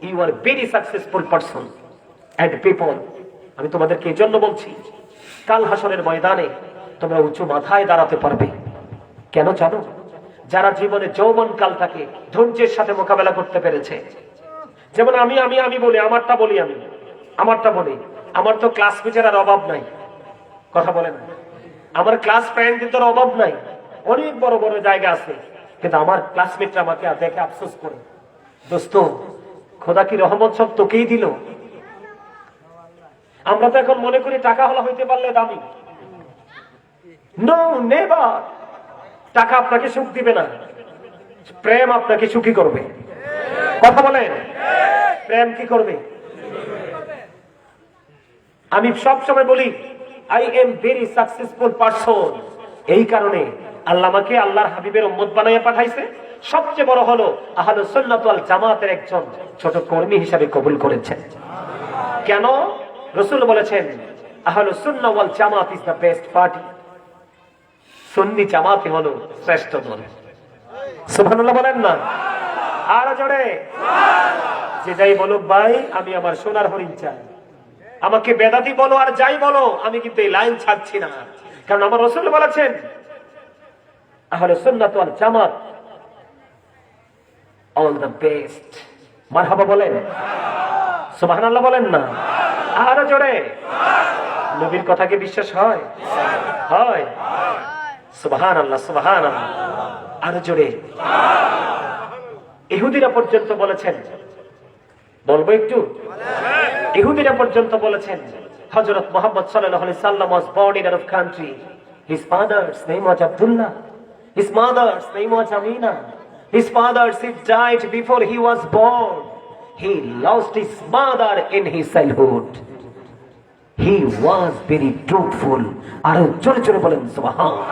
you are very successful person and people. আমি তোমাদেরকে এই জন্য বলছি, কাল হাসরের ময়দানে তোমরা উঁচু মাথায় দাঁড়াতে পারবে। কেন জানো? যারা জীবনে যৌবন কালটাকে ধৈর্যের সাথে মোকাবেলা করতে পেরেছে। যেমন আমি বলি, আমারটা বলি, আমার তো ক্লাসমেটের আর অভাব নাই। কথা বলে না, আমার ক্লাস ফ্রেন্ডদের অভাব নাই, অনেক বড় বড় জায়গা আছে, কিন্তু আমার ক্লাসমেটরা আমাকে দেখে আফসোস করে, দোস্ত খোদা কি রহমত সব তোকেই দিল। আমরা তো এখন মনে করি টাকা হলা হইতে পারলে দামি। No never. টাকা আপনাকে সুখ দিবে না, প্রেম আপনাকে সুখী করবে। কথা বলেন, প্রেম কি করবে? আমি সব সময় বলি I am very successful person, এই কারণে আল্লাহ আমাকে আল্লাহর হাবিবের উম্মত বানাইয়া পাঠাইছে। সবচেয়ে বড় হলো আহলুস সুন্নাত ওয়াল জামাতের একজন ছোট কর্মী হিসাবে কবুল করেছেন। কেন? রাসূল বলেছেন আহলুস সুন্নাহ ওয়াল জামাত ইজ দ্য বেস্ট পার্টি। সুন্নি জামাতই হলো শ্রেষ্ঠ দল। সুবহানাল্লাহ বলেন না আর জোরে। যে যাই বলুক ভাই, আমি আমার সোনার হরিণ চাই। আমাকে বেদাতি বলো আর যাই বলো, আমি কিন্তু এই লাইন ছাড়ছি না, কারণ আমার রাসূল বলেছেন আহলুস সুন্নাত ওয়াল জামাত অল দ্য বেস্ট। মারহাবা বলেন, সুবহানাল্লাহ বলেন না আর জোরে। নবীর কথা কি বিশ্বাস হয়? হয়? সুবহানাল্লাহ, সুবহানাল্লাহ। আরো জোরে। ইহুদিরা পর্যন্ত বলেছেন, বলবো একটু? ইহুদিরা পর্যন্ত বলেছেন হযরত মুহাম্মদ সাল্লাল্লাহু আলাইহি সাল্লাম was born in Arab country. His father's name was Abdullah. His mother's name was Amina. His father died before he was born. He lost his mother in his childhood. He was very truthful. আরো জোরে জোরে বলেন সুবহানাল্লাহ।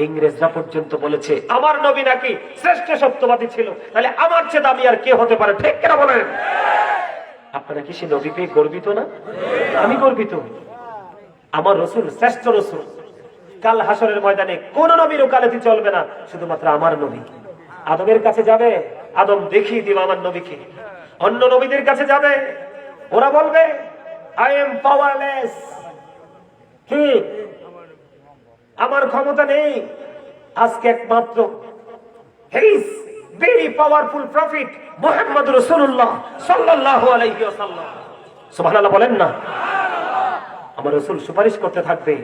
ইংরেজরা পর্যন্ত বলেছে আমার নবী নাকি শ্রেষ্ঠ সত্যবাদী ছিল, তাহলে আমার চেয়ে দামি আর কে হতে পারে? ঠিক কিনা বলেন? আপনারা কি সে নবী পেয়ে গর্বিত না? আমি গর্বিত। আমার রসুল শ্রেষ্ঠ রসুল। কাল হাসরের ময়দানে কোন নবীর ওকালতি চলবে না, শুধুমাত্র আমার নবী। আদমের কাছে যাবে, আদম দেখিয়ে দিব আমার নবীকে। অন্য নবীদের কাছে যাবে, ওরা বলবে আই এম পাওয়ারলেস, কি আমার ক্ষমতা নেই। আজকে একমাত্র হিজ ভেরি পাওয়ারফুল প্রফিট মুহাম্মদ রাসূলুল্লাহ সাল্লাল্লাহু আলাইহি ওয়াসাল্লাম। সুবহানাল্লাহ বলেন না? আমার রাসূল সুপারিশ করতে থাকবে।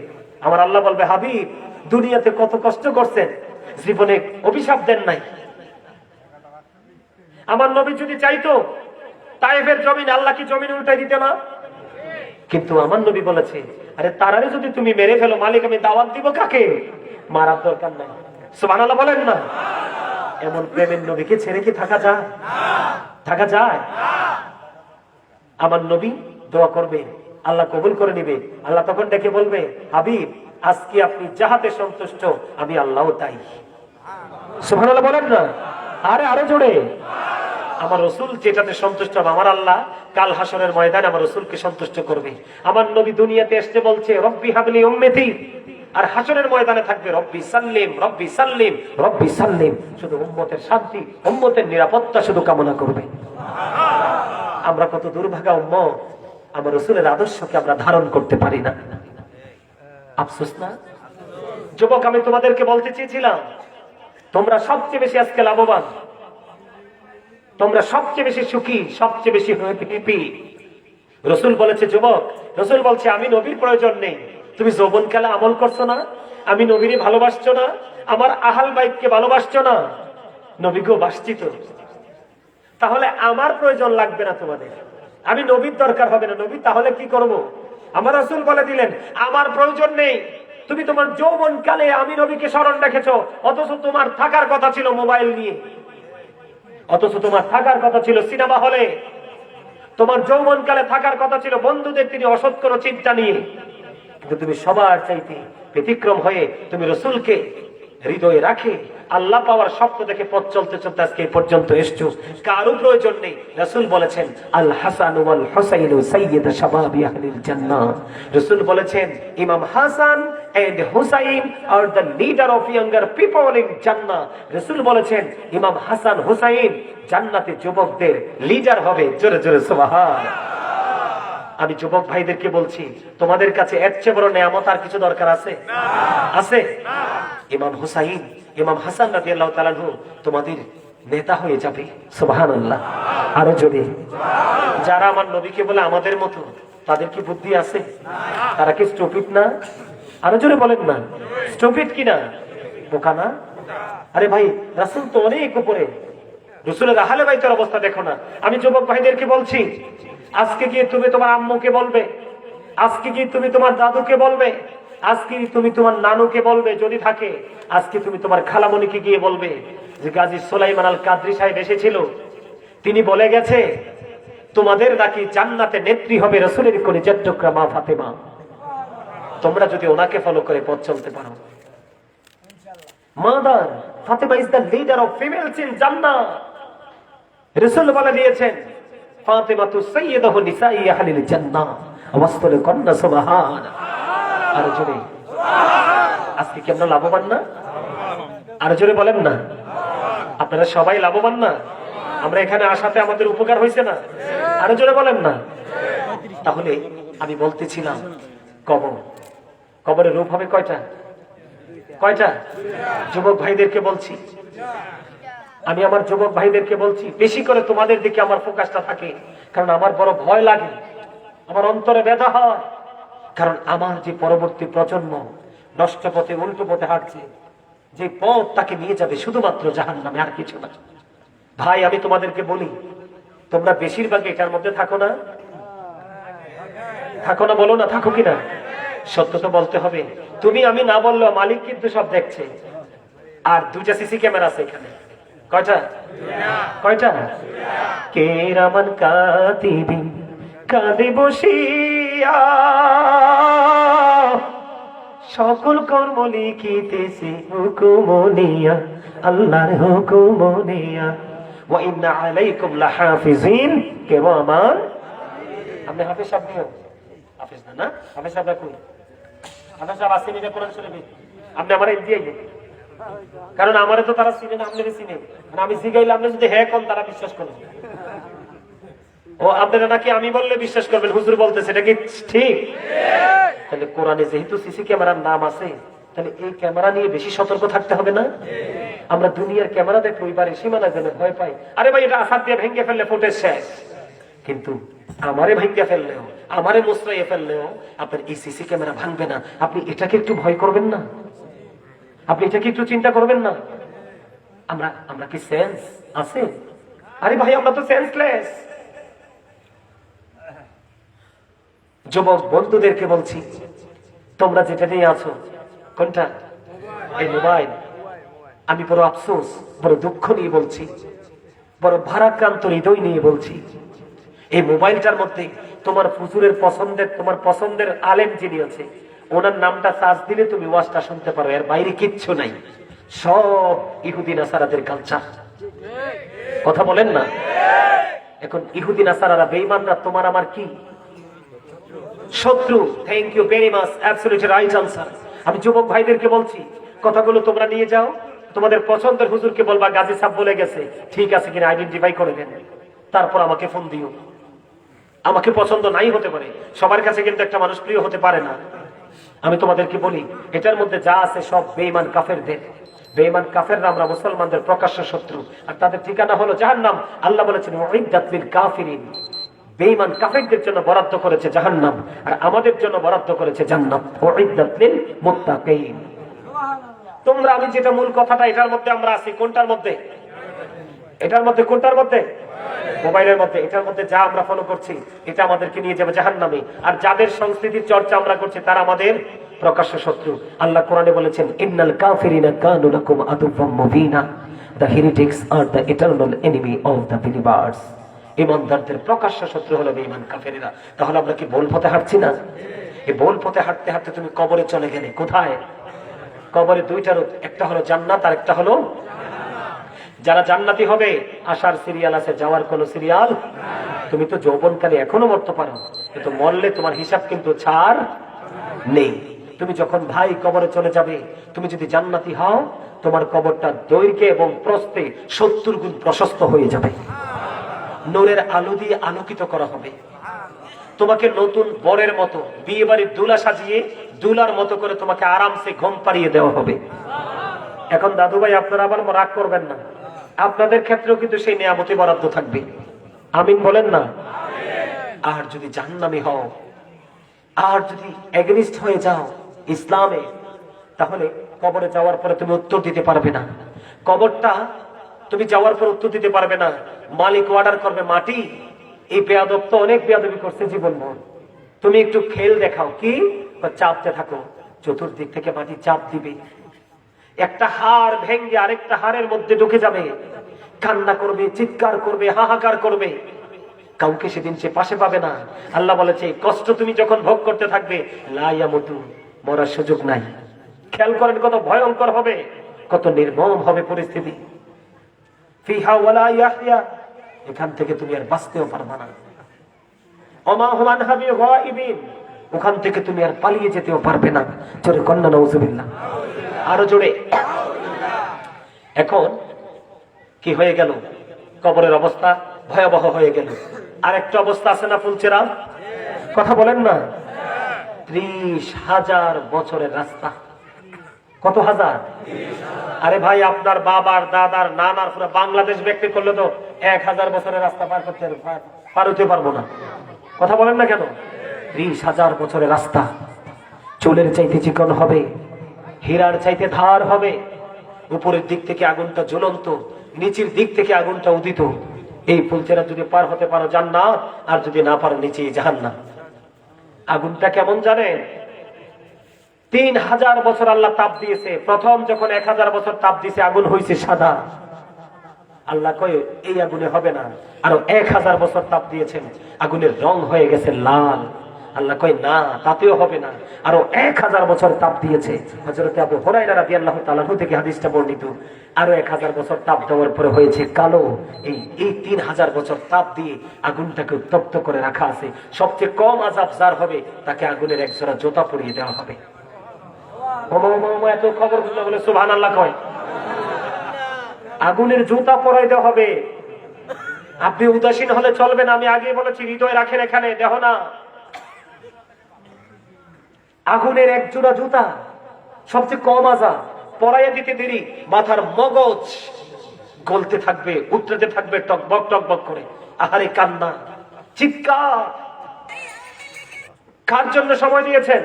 আমার আল্লাহ বলবে হাবিব দুনিয়াতে কত কষ্ট করছেন, জীবনে অভিশাপ দেন নাই। আমার নবী যদি চাইতো তায়েফের জমিন, আল্লাহ কি জমিন উল্টাই দিতে না? কিন্তু আমার নবী বলেছে আরে তারারে যদি তুমি মেরে ফেলো মালিক আমি দাওয়াত দিব কাকে? মারার দরকার নাই। সুবহানাল্লাহ বলেন না? এমন প্রেমের নবীকে ছেড়ে কি থাকা যায়? থাকা যায়? আমার নবী দোয়া করবে, আল্লাহ কবুল করে নিবে। আল্লাহ তখন ডেকে বলবে হাবিব আজকে আপনি যাহাতে সন্তুষ্ট আমি আল্লাহও তাই। সুবহানাল্লাহ বলেন না? আরে আরো জোরে। আমার রসুল যেটাতে সন্তুষ্ট হবে আমার আল্লাহ কাল হাসরের ময়দানে আমার রসুলকে সন্তুষ্ট করবে। আমার নবী দুনিয়াতে এসে বলছে রব্বি হাবলি উম্মতি, আর হাসরের ময়দানে থাকবে রব্বি সাল্লিম, রব্বি সাল্লিম, রব্বি সাল্লিম। শুধু উম্মতের শান্তি, উম্মতের নিরাপত্তা শুধু কামনা করবে। আমরা কত দুর্ভাগা উম্মত, আমার রসুলের আদর্শকে আমরা ধারণ করতে পারি না। আফসোস না? যুবক আমি তোমাদেরকে বলতে চেয়েছিলাম তোমরা সবচেয়ে বেশি আজকে লাভবান, তোমরা সবচেয়ে বেশি সুখী, সবচেয়ে বেশি হ্যাপি। রসুল বলেছে যুবক, রসুল বলছে আমি নবীর প্রয়োজন নেই। তুমি যৌবন কালে আমল করছো না, আমি নবীরে ভালোবাসছো না, আমার আহাল বাইতকে ভালোবাসছো না, নবীকেও বাসছি তো, তাহলে আমার প্রয়োজন লাগবে না তোমাদের, আমি নবীর দরকার হবে না। নবী তাহলে কি করব? আমার রাসূল বলে দিলেন আমার প্রয়োজন নেই। তুমি তোমার যৌবন কালে আমি নবীকে স্মরণ রেখেছো, অথচ তোমার থাকার কথা ছিল মোবাইল নিয়ে, অথচ তোমার থাকার কথা ছিল সিনেমা হলে, তোমার যৌবন কালে থাকার কথা ছিল বন্ধুদের তিনি অসৎ কোনো চিন্তা নিয়ে। কিন্তু তুমি সবার চাইতে ব্যতিক্রম হয়ে তুমি রাসূলকে হৃদয়ে রাখে আল্লাহ পাওয়ার স্বপ্ন দেখে পথ চলতে চলতে আজকে এই পর্যন্ত এসছো। কারো প্রয়োজন নেই। রাসূল বলেছেন আল হাসান ওয়াল হুসাইন সাইয়্যিদ শাবাবি আহলিল জান্নাহ। রাসূল বলেছেন ইমাম Hasan and Husain are the leader of younger people in জান্নাহ। রাসূল বলেছেন ইমাম হাসান হুসাইন জান্নাতে যুবকদের লিডার হবে। জোরে জোরে সুবহানাল্লাহ। আমি যুবক ভাইদেরকে বলছি তোমাদের কাছে এর চেয়ে বড় নিয়ামত আর কিছু দরকার আছে? আছে? ইমাম হুসাইন, ইমাম হাসান রাদিয়াল্লাহু তাআলা আনহু তোমাদের নেতা হয়ে যাবে। সুবহানাল্লাহ। আরো জোরে। যারা আমার নবীকে বলে আমাদের মতো, তাদের কি বুদ্ধি আছে? তারা কি স্টুপিড না? আরো জোরে বলেন না। স্টুপিড কি না? বোকা না? আরে ভাই রাসূল তো অনেক উপরে। রাসূলের আহলে বাইতের অবস্থা দেখো না। আমি যুবক ভাইদেরকে বলছি আজকে গিয়ে তুমি তোমার আম্মুকে বলবে, আজকে গিয়ে তুমি তোমার দাদুকে বলবে, আজকে তুমি তোমার নানুকে বলবে যদি থাকে, আজকে তুমি তোমার খালামণিকে গিয়ে বলবে যে গাজী সুলাইমান আল কাদরি সাহেব এসেছিল, তিনি বলে গেছে তোমাদের নাকি জান্নাতে নেত্রী হবে রাসূলের কলিজার টুকরা মা ফাতেমা। তোমরা যদি ওনাকে ফলো করে পথ চলতে পারো, mother Fatema is the leader of females in জান্নাহ। রাসূল বলে দিয়েছেন ফাতেমাতু সাইয়্যিদাতু নিসাই আহলিল জান্নাহ। ওয়াসলে কন্না সুবহানাল্লাহ। আর জোরে আজকে কি আমরা লাভবান না? আর জোরে বলেন না। আপনারা সবাই লাভবান না? আমরা এখানে আসাতে আমাদের উপকার হয়েছে না? আরো জোরে বলেন না। তাহলে আমি বলতেছিলাম কবর, কবরের রূপ হবে কয়টা? কয়টা? যুবক ভাইদেরকে বলছি, আমি আমার যুবক ভাইদেরকে বলছি বেশি করে তোমাদের দিকে আমার ফোকাসটা থাকে, কারণ আমার বড় ভয় লাগে, আমার অন্তরে ব্যথা হয়। কারণ আমার যে পরবর্তী প্রজন্ম নষ্ট পথে উল্টো পথে হাঁটছে, যে পথ তাকে নিয়ে যাবে শুধুমাত্র জাহান্নামে, আর কিছু না। ভাই আমি তোমাদেরকে বলি, তোমরা বেশিরভাগ এটার মধ্যে থাকো না? থাকো না? বলো না, থাকো কিনা? সত্য তো বলতে হবে। তুমি আমি না বললেও মালিক কিন্তু সব দেখছে। আর দুইটা সিসি ক্যামেরা আছে এখানে। কয়টা? কয়টা? কেরামান কাতিবিন কাঁদে বসিয়া সকল কর্ম লিখিতেছে হুকুমনিয়া, আল্লাহর হুকুমনিয়া। ওয়া ইন্না আলাইকুম লাহাফিজিন, কেউ আমার। আপনি হাফেজ সাহেব নিও? হাফেজ না, না হাফেজ সাহেব কই? হাফেজ সাহেব আসেনি রে কোরআন শরীফে? আপনি আমার এদিকে আইবেন, কারণ আমারে তো তারা চিনে না, আপনারে চিনে। আমি জিগাইলে আপনি যদি হ্যাঁ কোন, তারা বিশ্বাস করবে। ও আপনারা নাকি আমি বললে বিশ্বাস করবেন, হুজুর বলতেছে, এটা কি ঠিক? তাহলে কোরআনে যেহেতু সিসি ক্যামেরার নাম আছে, তাহলে এই ক্যামেরা নিয়ে বেশি সতর্ক থাকতে হবে না? আমরা দুনিয়ার ক্যামেরা দেখে ওইবারে সীমানা জেনে ভয় পাই, আরে ভাই এটা আসাদ দিয়ে ভেঙে ফেললে ফুটেজ শেষ। কিন্তু আমারে ভেঙে ফেললেও, আমারে মুসরাইয়ে ফেললেও আপনার এই সিসি ক্যামেরা ভাঙবে না। আপনি এটাকে একটু ভয় করবেন না? আপনি এটাকে একটু চিন্তা করবেন না? আমরা কি সেন্স আছে? আরে ভাই আমরা তো সেন্সলেস। যুবক বন্ধুদেরকে বলছি, তোমরা যেটা নিয়ে আছো, কোনটা? এই মোবাইল। আমি বড় আফসোস, বড় দুঃখ নিয়ে বলছি, বড় ভারাক্রান্ত হৃদয় নিয়ে বলছি, এই মোবাইলটার মধ্যে তোমার হুজুরের পছন্দের, তোমার পছন্দের আলেম যিনি আছে, ওনার নামটা সার্চ দিলে তুমি ওয়াজটা শুনতে পারো। এর বাইরে কিচ্ছু নাই, সব ইহুদি নাসারাদের কালচার। কথা বলেন না? এখন ইহুদি নাসারারা, বেঈমানরা তোমার আমার কি শত্রু। Thank you very much, absolutely right answer. আমি যুবক ভাইদেরকে বলছি, কথাগুলো তোমরা নিয়ে যাও, তোমাদের পছন্দের হুজুরকে বলবা গাজী সাহেব বলে গেছে, ঠিক আছে কিনা আইডেন্টিফাই করে দেন, তারপর আমাকে ফোন দিও। আমাকে পছন্দ নাই হতে পারে, সবার কাছে কিন্তু একটা মানুষ প্রিয় হতে পারে না। আমি তোমাদেরকে বলি, এটার মধ্যে যা আছে সব বেঈমান কাফেরদের। বেঈমান কাফেররা আমরা মুসলমানদের প্রকাশ্য শত্রু, আর তাদের ঠিকানা হলো জাহান্নাম। আল্লাহ বলেছেন উইদ্দাত লিল কাফিরিন, বেঈমান কাফেরদের জন্য বরাদ্দ করেছে জাহান্নাম, আর আমাদের জন্য বরাদ্দ করেছে জান্নাত। উইদ্দাত লিল মুত্তাকিন। তোমরা আমি যেটা মূল কথাটা, এটার মধ্যে আমরা আছি। কোনটার মধ্যে? এটার মধ্যে। কোনটার মধ্যে? মোবাইলের মধ্যে। এটার মধ্যে যা আমরা ফলো করছি, এটা আমাদেরকে নিয়ে যাবে জাহান্নামে। আর যাদের সংস্কৃতির চর্চা আমরা করছি, তারা আমাদের প্রকাশ্য শত্রু। আল্লাহ কোরআনে বলেছেন, ইন্নাল কাফিরিনা কানু লাকুম আদুওয়াম মুবিনা, the heretics are the eternal enemy of the believers. ঈমানদারদের প্রকাশ্য শত্রু হলো বেঈমান কাফেরেরা। তাহলে আমরা কি ভুল পথে হাঁটছি না? এই ভুল পথে হাঁটতে হাঁটতে তুমি কবরে চলে গেলে। কোথায়? কবরে দুইটা রূপ, একটা হলো জান্নাত আর একটা হলো। যারা জান্নাতি হবে, আসার সিরিয়াল আছে, যাওয়ার কোন সিরিয়াল। তুমি তো যৌবনকালে এখনো মরতে পারো, কিন্তু মরলে তোমার হিসাব কিন্তু ছাড় নেই। তুমি যখন ভাই কবরে চলে যাবে, তুমি যদি জান্নাতি হও, তোমার কবরটা দৈর্ঘ্যে এবং প্রস্থে 70 গুণ প্রশস্ত হয়ে যাবে। নূরের আলো দিয়ে আলোকিত করা হবে। তোমাকে নতুন বরের মতো বিয়ে বাড়ির দুলা সাজিয়ে দুলার মতো করে তোমাকে আরামসে ঘুম পাড়িয়ে দেওয়া হবে। এখন দাদু ভাই আপনারা আবার রাগ করবেন না, আপনাদের ক্ষেত্রেও কিন্তু সেই নিয়ামতি বরাদ্দ থাকবে। আমিন বলেন না? আর যদি জাহান্নামী হও, আর যদি এগেনিস্ট হয়ে যাও ইসলামে, তাহলে কবরে যাওয়ার পরে তুমি উত্তর দিতে পারবে না। কবরটা তুমি যাওয়ার পর উত্তর দিতে পারবে না। মালিক অর্ডার করবে, মাটি এই বেয়াদব তো অনেক বেয়াদবি করছে জীবনভর, তুমি একটু খেল দেখাও। কি? চাপতে থাকো, চতুর্দিক থেকে মাটি চাপ দিবে, একটা হাড় ভেঙে আরেকটা হাড়ের মধ্যে ঢুকে যাবে, কান্না করবে, চিৎকার করবে, হাহাকার করবে। কাউকে সেদিন সে পাশে পাবে না। আল্লাহ বলেছে, কষ্ট তুমি যখন ভোগ করতে থাকবে, লা ইয়ামুতু, মরার সুযোগ নাই। খেয়াল করেন কত ভয়ঙ্কর হবে, কত নির্মম হবে পরিস্থিতি। ফিহা ওয়ালা ইয়াহইয়া, এখান থেকে তুমি আর বাঁচতেও পারবে না। ওমা হুম আনহা বিগাইবিন, ওখান থেকে তুমি আর পালিয়ে যেতেও পারবে না। জোরে কন্না নাউজুবিল্লাহ, আরো জোরে। এখন কি হয়ে গেল? কবরের অবস্থা ভয়াবহ হয়ে গেল। আর একটা অবস্থা আছে না ফুলচেরা? কথা বলেন না? 30,000 বছরের রাস্তা। কত হাজার? আরে ভাই, আপনার বাবার, দাদার, নানার পুরো বাংলাদেশ ব্যক্তি করলে তো 1000 বছরের রাস্তা পার হতে পারবো না। কথা বলেন না কেন? 30,000 বছরের রাস্তা। চুলের চাইতে চিকন হবে, হীরার চাইতে ধার হবে। উপরের দিক থেকে আগুনটা জ্বলন্ত, নিচের দিক থেকে আগুনটা উদিত। এই ফুলচেরা যদি পার হতে পারো জান্নাত, আর যদি না পারো নিচে জাহান্নাম। আগুনটা কেমন জানেন? 3000 বছর আল্লাহ তাপ দিয়েছে। প্রথম যখন 1000 বছর তাপ দিয়েছে আগুন হয়েছে সাদা। আল্লাহ কয় এই আগুনে হবে না। আরো 1000 বছর তাপ দিয়েছেন, আগুনের রং হয়ে গেছে লাল। আল্লাহ কয় না, তাতেও হবে না। আরো 1000 বছর তাপ দিয়েছে। হযরত আবু হুরায়রা রাদিয়াল্লাহু তাআলা থেকে হাদিসটা বর্ণিত। আরো 1000 বছর তাপ দেওয়ার পরে হয়েছে কালো। এই 3000 বছর তাপ দিয়ে আগুনটাকে উত্তপ্ত করে রাখা আছে। সবচেয়ে কম আযাব যার হবে তাকে আগুনের এক জোড়া জুতা পরিয়ে দেওয়া হবে। এত খবর বলে সুবহানাল্লাহ কয়। আগুনের জুতা পরাই দেওয়া হবে। আপনি উদাসীন হলে চলবে না। আমি আগে বলেছি, হৃদয় রাখেন এখানে, দেহ না। আগুনের এক জোড়া জুতা, সবচেয়ে কম আযাব, পরাইয়া দিতে দেরি। মাথার মগজ গলতে থাকবে, উতরাতে থাকবে টকবক টকবক করে। আহারে কান্না, চিৎকার। কার জন্য সময় দিয়েছেন?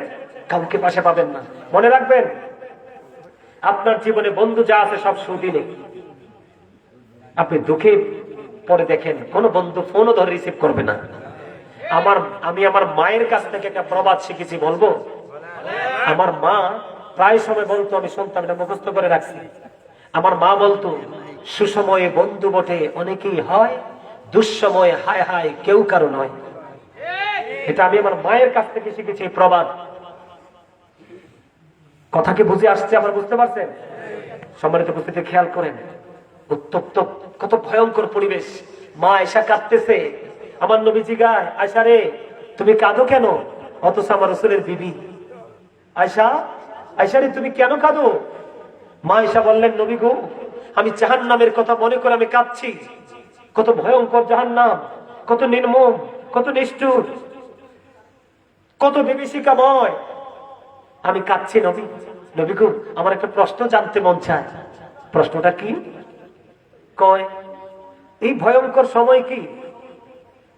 কাউকে পাশে পাবেন না। মনে রাখবেন, আপনার জীবনে বন্ধু যা আছে সব সুদিনে। আপনি দুঃখে পরে দেখেন কোন বন্ধু ফোনও ধরে রিসিভ করবে না। আমি আমার মায়ের কাছ থেকে একটা প্রবাদ শিখেছি, বলবো? আমার মা প্রায় সময় বলতো, আমি শুনতাম, এটা মুখস্থ করে রাখছি। আমার মা বলতো, সুসময়ে বন্ধু বটে অনেকেই হয়, দুঃসময়ে হায় হায় কেউ কারো নয়। এটা আমি আমার মায়ের কাছ থেকে শিখেছি এই প্রবাদ। কথা কি বুঝে আসছে? আমার বুঝতে পারছেন? সম্মানিত উপস্থিতি, খেয়াল করেন, উত্তপ্ত কত ভয়ঙ্কর পরিবেশ। মা আয়েশা কাঁদতেছে। আমার নবীজি গায়, আয়েশা রে তুমি কাঁদো কেন? অথচ আমার রাসূলের বিবি। আয়েশা, আয়েশা রে তুমি কেন কাঁদো? মা আয়েশা বললেন, নবী গো, আমি জাহান্নামের কথা মনে করে আমি কাঁদছি। কত ভয়ঙ্কর জাহান্নাম, কত নির্মম, কত নিষ্ঠুর, কত বিভীষিকাময়। আমি কাঁদছি নবী। নবী গো, আমার একটা প্রশ্ন জানতে মন চায়। প্রশ্নটা কি? কয়, এই ভয়ঙ্কর সময় কি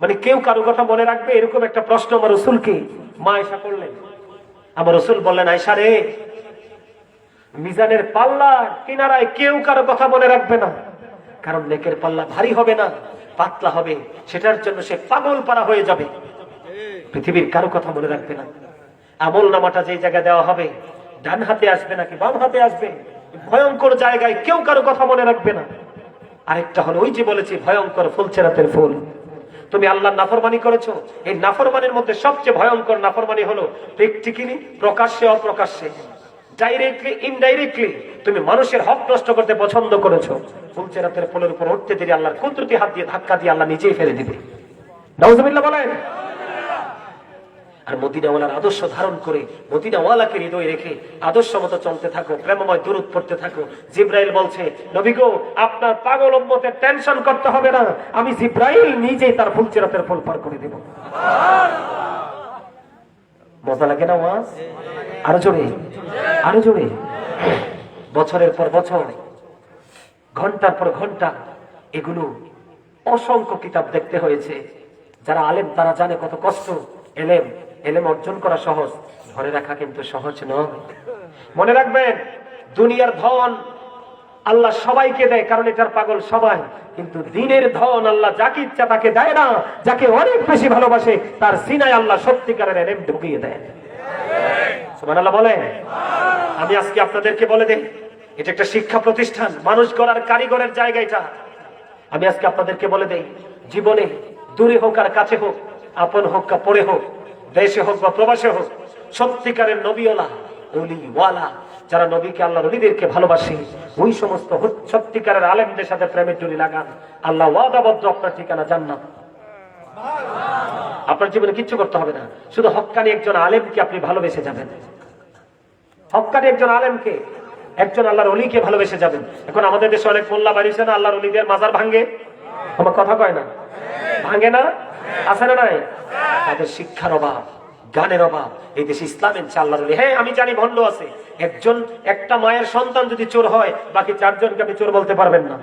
মানে কেউ কারো কথা মনে রাখবে, এরকম একটা প্রশ্ন আমার রাসূলকে মা আয়েশা করলেন। আমার রাসূল বললেন, আয়েশা রে, মিজানের পাল্লা কিনারায় কেউ কারো কথা মনে রাখবে না। কারণ নেকের পাল্লা ভারী হবে না, পাতলা হবে। সেটার জন্য সে পাগল পারা হয়ে যাবে। পৃথিবীর কারো কথা মনে রাখবে না। আমল নামাটা যে জায়গায় দেওয়া হবে, ডান হাতে আসবে নাকি বাম হাতে আসবে, ভয়ঙ্কর জায়গায় কেউ কারো কথা মনে রাখবে না। আরেকটা হলো, ওই যে বলেছি, ভয়ঙ্কর ফুলচেরাতের ফুল। তুমি আল্লাহর নাফরমানি করেছো। এই নাফরমানির মধ্যে সবচেয়ে ভয়ঙ্কর নাফরমানি হলো প্র্যাকটিক্যালি, প্রকাশ্যে অপ্রকাশ্যে, ডাইরেক্টলি ইনডাইরেক্টলি তুমি মানুষের হক নষ্ট করতে পছন্দ করেছো। ফুলচেরাতের ফুলের উপর উঠতে দেরি আল্লাহর কুদরতি হাত দিয়ে ধাক্কা দিয়ে আল্লাহ নিজেই ফেলে দিবে। নাউজুবিল্লাহ বলেন। আর মদিনাওয়ালার আদর্শ ধারণ করে, মদিনাওয়ালাকে হৃদয়ে রেখে আদর্শ মতো চলতে থাকো, প্রেমময় দুরূদ পড়তে থাকো। জিব্রাইল বলছে, নবী গো, আপনার পাগল উম্মতের টেনশন করতে হবে না, আমি জিব্রাইল নিজেই তার ফুলচেরাতের ফুল পার করে দেব। মজা লাগে না ওয়াজ? আরো জোরে, আরো জোরে। বছরের পর বছর, ঘন্টার পর ঘন্টা, এগুলো অসংখ্য কিতাব দেখতে হয়েছে। যারা আলেম তারা জানে কত কষ্ট। এলেম অর্জন করা সহজ, ধরে রাখা কিন্তু সহজ নয়। মনে রাখবেন, দুনিয়ার ধন আল্লাহ সবাইকে দেয়, কারণ এটার পাগল সবাই। কিন্তু দিনের ধন আল্লাহ যাকে ইচ্ছা তাকে দেয় না। যাকে অনেক বেশি ভালোবাসে তার সিনায় আল্লাহ সত্যিকারের এলেম ঢুকিয়ে দেয়। সুবহানাল্লাহ বলেন। আমি আজকে আপনাদেরকে বলে দেই, এটা একটা শিক্ষা প্রতিষ্ঠান, মানুষ গড়ার কারিগরের জায়গা এটা। আমি আজকে আপনাদেরকে বলে দেই, জীবনে দূরে হোক আর কাছে হোক, আপন হোক বা পরে হোক, দেশে হোক বা প্রবাসে হোক, সত্যিকারের নবীওয়ালা, ওলিওয়ালা, যারা নবীকে, আল্লাহ নবীদেরকে ভালোবাসে, ওই সমস্ত সত্যিকারের আলেমদের সাথে প্রেমের ডুরি লাগান। আল্লাহ ওয়াদাবদ্ধ, আপনার ঠিকানা জান্নাত। আপনার জীবনে কিচ্ছু করতে হবে না, শুধু হক্কানি একজন আলেমকে আপনি ভালোবেসে যাবেন। হক্কানি একজন আলেমকে, একজন আল্লাহর ওলিকে ভালোবেসে যাবেন। এখন আমাদের দেশে অনেক মোল্লা বাড়িছে না, আল্লাহর ওলিদের মাজার ভাঙ্গে। আমার কথা কয় না, ভাঙ্গে না? আছে না নাই? তাদের শিক্ষার অভাব, জ্ঞানের অভাব। এই দেশে ইসলামের আল্লাহর ওলি। হ্যাঁ, আমি জানি ভণ্ড আছে। একটা মায়ের সন্তান যদি চোর হয়, বাকি 4 জনকে আপনি চোর বলতে পারবেন না।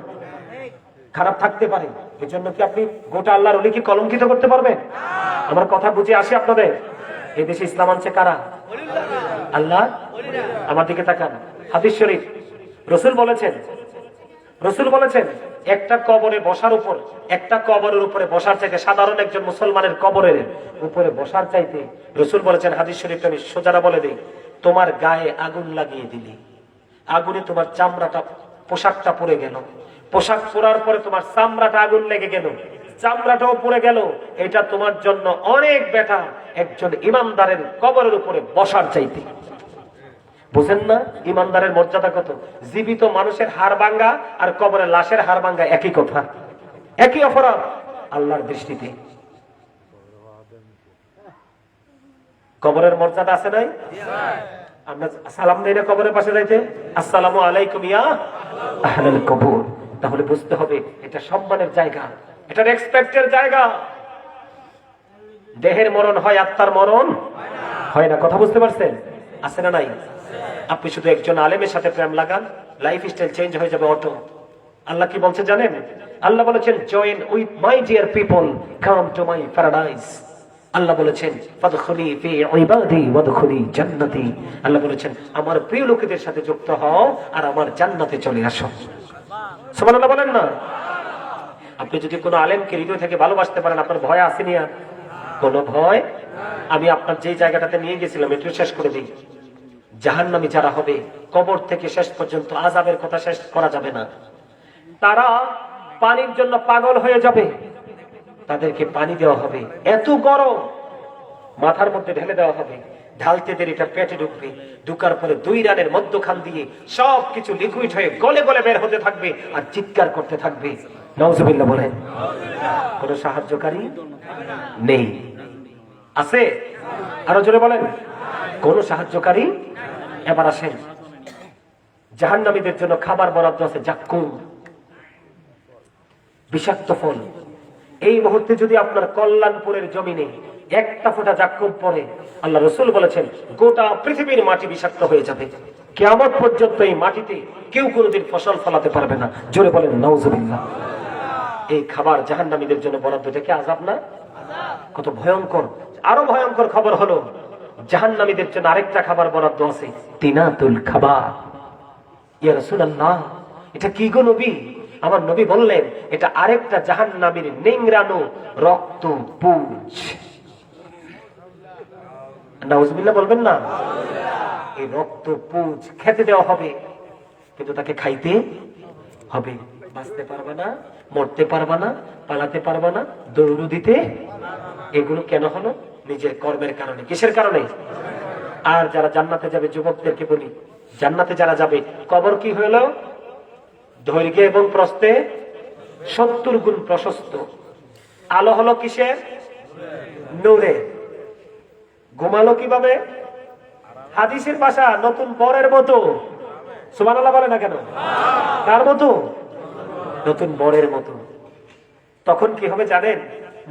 খারাপ থাকতে পারে, এই জন্য কি আপনি গোটা আল্লাহর ওলিকে কলঙ্কিত করতে পারবেন? আমার কথা বুঝে আসে আপনাদের? এই দেশে ইসলাম আনছে কারা? আল্লাহ। আমার দিকে তাকান, হাদিস শরীফ, রসুল বলেছেন একটা কবরে বসার উপর, একটা কবরের উপরে বসার চাইতে, সাধারণ একজন মুসলমানের কবরের উপরে বসার চাইতে, রসুল বলেছেন হাদিস শরীফ, আমি সোজারা বলে দিই, তোমার গায়ে আগুন লাগিয়ে দিলি, আগুনে তোমার চামড়াটা, পোশাকটা পুড়ে গেল, পোশাক পোড়ার পরে তোমার চামড়াটা আগুন লেগে গেল, চামড়াটাও পুড়ে গেল, এটা তোমার জন্য অনেক বেটা একজন ইমানদারের কবরের উপরে বসার চাইতে। বুঝেন না ইমানদারের মর্যাদা কত? জীবিত মানুষের হাড় ভাঙ্গা আর কবরের লাশের হাড় ভাঙ্গা একই কথা, একই অপরাধ আল্লাহর দৃষ্টিতে। কবরের মর্যাদা আছে নাই? আমরা সালাম দেই না কবরের পাশে যাইতে, আসসালামু আলাইকুম ইয়া আহলাল কবর। তাহলে বুঝতে হবে এটা সম্মানের জায়গা, এটা রেসপেক্টের জায়গা। দেহের মরণ হয়, আত্মার মরণ হয় না। কথা বুঝতে পারছেন? আছে না নাই? আপনি শুধু একজন আলেমের সাথে প্রেম লাগান, লাইফ স্টাইল চেঞ্জ হয়ে যাবে অটো। আল্লাহ কি বলছে জানেন? আল্লাহ বলেছেন, join with my dear people, come to my paradise. আল্লাহ বলেছেন, ফাদখুলি ফি ইবাদি ওয়াদখুলি জান্নাতি। আল্লাহ বলেছেন, আমার প্রিয় লোকেদের সাথে যুক্ত হও আর আমার জান্নাতে চলে আসো। সুবহানাল্লাহ বলেন না? আপনি যদি কোনো আলেমকে হৃদয় থেকে ভালোবাসতে পারেন, আপনার ভয় আসেনি? আর কোনো ভয়? আমি আপনার যে জায়গাটাতে নিয়ে গেছিলাম একটু শেষ করে দিই। জাহান্নামী যারা হবে, কবর থেকে শেষ পর্যন্ত আযাবের কথা শেষ করা যাবে না। তারা পানির জন্য পাগল হয়ে যাবে, তাদেরকে পানি দেওয়া হবে, এত গরম মাথার মধ্যে ঢেলে দেওয়া হবে, ঢালতে দেরি এটা পেটে ঢুকবে, ঢুকার পরে 2 রানের মধ্যখান দিয়ে সবকিছু লিকুইড হয়ে গলে গলে বের হতে থাকবে আর চিৎকার করতে থাকবে। নাউজুবিল্লাহ বলেন। কোন সাহায্যকারী নেই, আছে? আরো জোরে বলেন, কোন সাহায্যকারী? এবার আসেন, জাহান্নামীদের জন্য খাবার বরাদ্দ আছে, জাক্কুম, বিষাক্ত ফল। এই মুহূর্তে যদি আপনার কল্যাণপুরের জমিনে একটা ফোঁটা জাক্কুম পড়ে, আল্লাহ রাসূল বলেছেন গোটা পৃথিবীর মাটি বিষাক্ত হয়ে যাবে। কিয়ামত পর্যন্ত এই মাটিতে কেউ কোনোদিন ফসল ফলাতে পারবে না। জোরে বলেন নাউজুবিল্লাহ। এই খাবার জাহান্নামীদের জন্য বরাদ্দ, এটা কি আযাব না? কত ভয়ঙ্কর! আরো ভয়ঙ্কর খবর হলো, জাহান্নামীদের জন্য আরেকটা খাবার বরাদ্দ আছে, তিনাতুল খাবার। ইয়া রাসূলুল্লাহ, এটা কি গো নবী? আমার নবী বললেন, এটা আরেকটা জাহান্নামীর নিংড়ানো রক্ত পুঁজ। নাউজুবিল্লাহ বলবেন না? এই রক্ত পুঁজ খেতে দেওয়া হবে, কিন্তু তাকে খাইতে হবে। বাঁচতে পারবে না, মরতে পারবে না, পালাতে পারবে না, দৌড় দিতে। এগুলো কেন হলো? নিজের কর্মের কারণে। কিসের কারণে? আর যারা জান্নাতে যাবে, যুবকদেরকে বলি, জান্নাতে যারা যাবে, কবর কি হলো? দৈর্ঘ্যে এবং প্রস্থে 70 গুণ প্রশস্ত। আলো হলো কিসের? নূরে। ঘুমালো কিভাবে? হাদিসের ভাষা নতুন বরের মতো। সুবহানাল্লাহ বলে না কেন? কার মতো? নতুন বরের মতো। তখন কি হবে জানেন?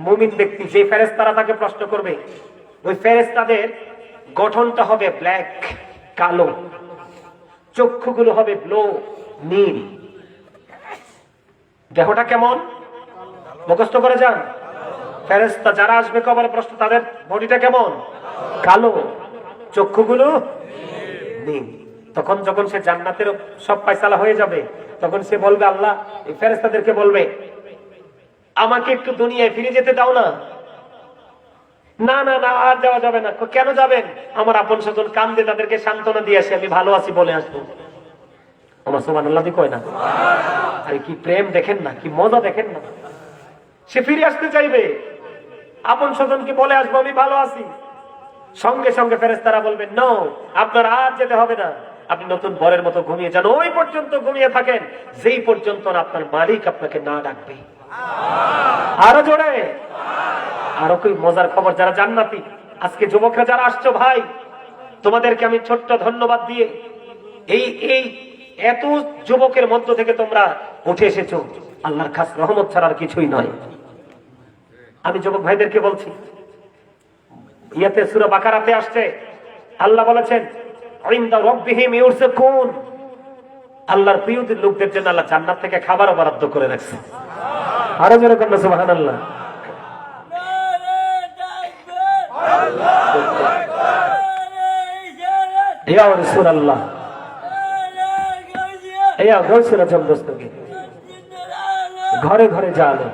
মুমিন ব্যক্তি, যে ফেরেশতারা তাকে প্রশ্ন করবে, ওই ফেরেশতাদের গঠনটা হবে ব্ল্যাক, কালো, চক্ষুগুলো হবে ব্লু, নীল। দেহটা কেমন? মুখস্থ করে যান। ফেরেশতা যারা আসবে কবরে প্রশ্ন, তাদের বডিটা কেমন? কালো, চক্ষুগুলো নীল। তখন যখন সে জান্নাতের সব ফয়সালা হয়ে যাবে, তখন সে বলবে, আল্লাহ, এই ফেরেশতাদেরকে বলবে, আমাকে একটু দুনিয়ায় ফিরে যেতে দাও না। না না না, আর যাওয়া যাবে না। কেন যাবেন? আমার আপন স্বজন কান্দে, তাদেরকে সান্ত্বনা দিয়ে আসি, আমি ভালো আছি বলে আসবো। আমার সুবহানাল্লাহ কয় না? আরে কি প্রেম দেখেন না, কি মজা দেখেন না। সে ফিরে আসতে চাইবে, আপন স্বজনকে বলে আসবো আমি ভালো আছি। সঙ্গে সঙ্গে ফেরেশতারা বলবেন, নো, আপনার আর যেতে হবে না, আপনি নতুন বরের মতো ঘুমিয়ে যান। ওই পর্যন্ত ঘুমিয়ে থাকেন, যেই পর্যন্ত আপনার মালিক আপনাকে না ডাকবে। আরো জোরে, আরো কি মজার খবর। যারা জান্নাতি, আজকে যুবকরা যারা আসছো, ভাই, তোমাদেরকে আমি ছোট্ট ধন্যবাদ দিয়ে, এই এত যুবকের মধ্য থেকে তোমরা উঠে এসেছো, আল্লাহর খাস রহমত ছাড়া আর কিছুই নয়। আমি যুবক ভাইদেরকে বলছি, ইয়াতে সূরা বাকারাতে আসছে, আল্লাহ বলেছেন, ইনদা রাব্বিহিম ইউরযাকুন। আল্লাহর প্রিয় লোকদের জন্য আল্লাহ জান্নাত থেকে খাবারও বরাদ্দ করে রাখছে। আরো জোরে বলুন সুবহানাল্লাহ। ইয়া রাসূলুল্লাহ, ইয়া গাউসুল আজম দস্তগীর, ঘরে ঘরে জানো।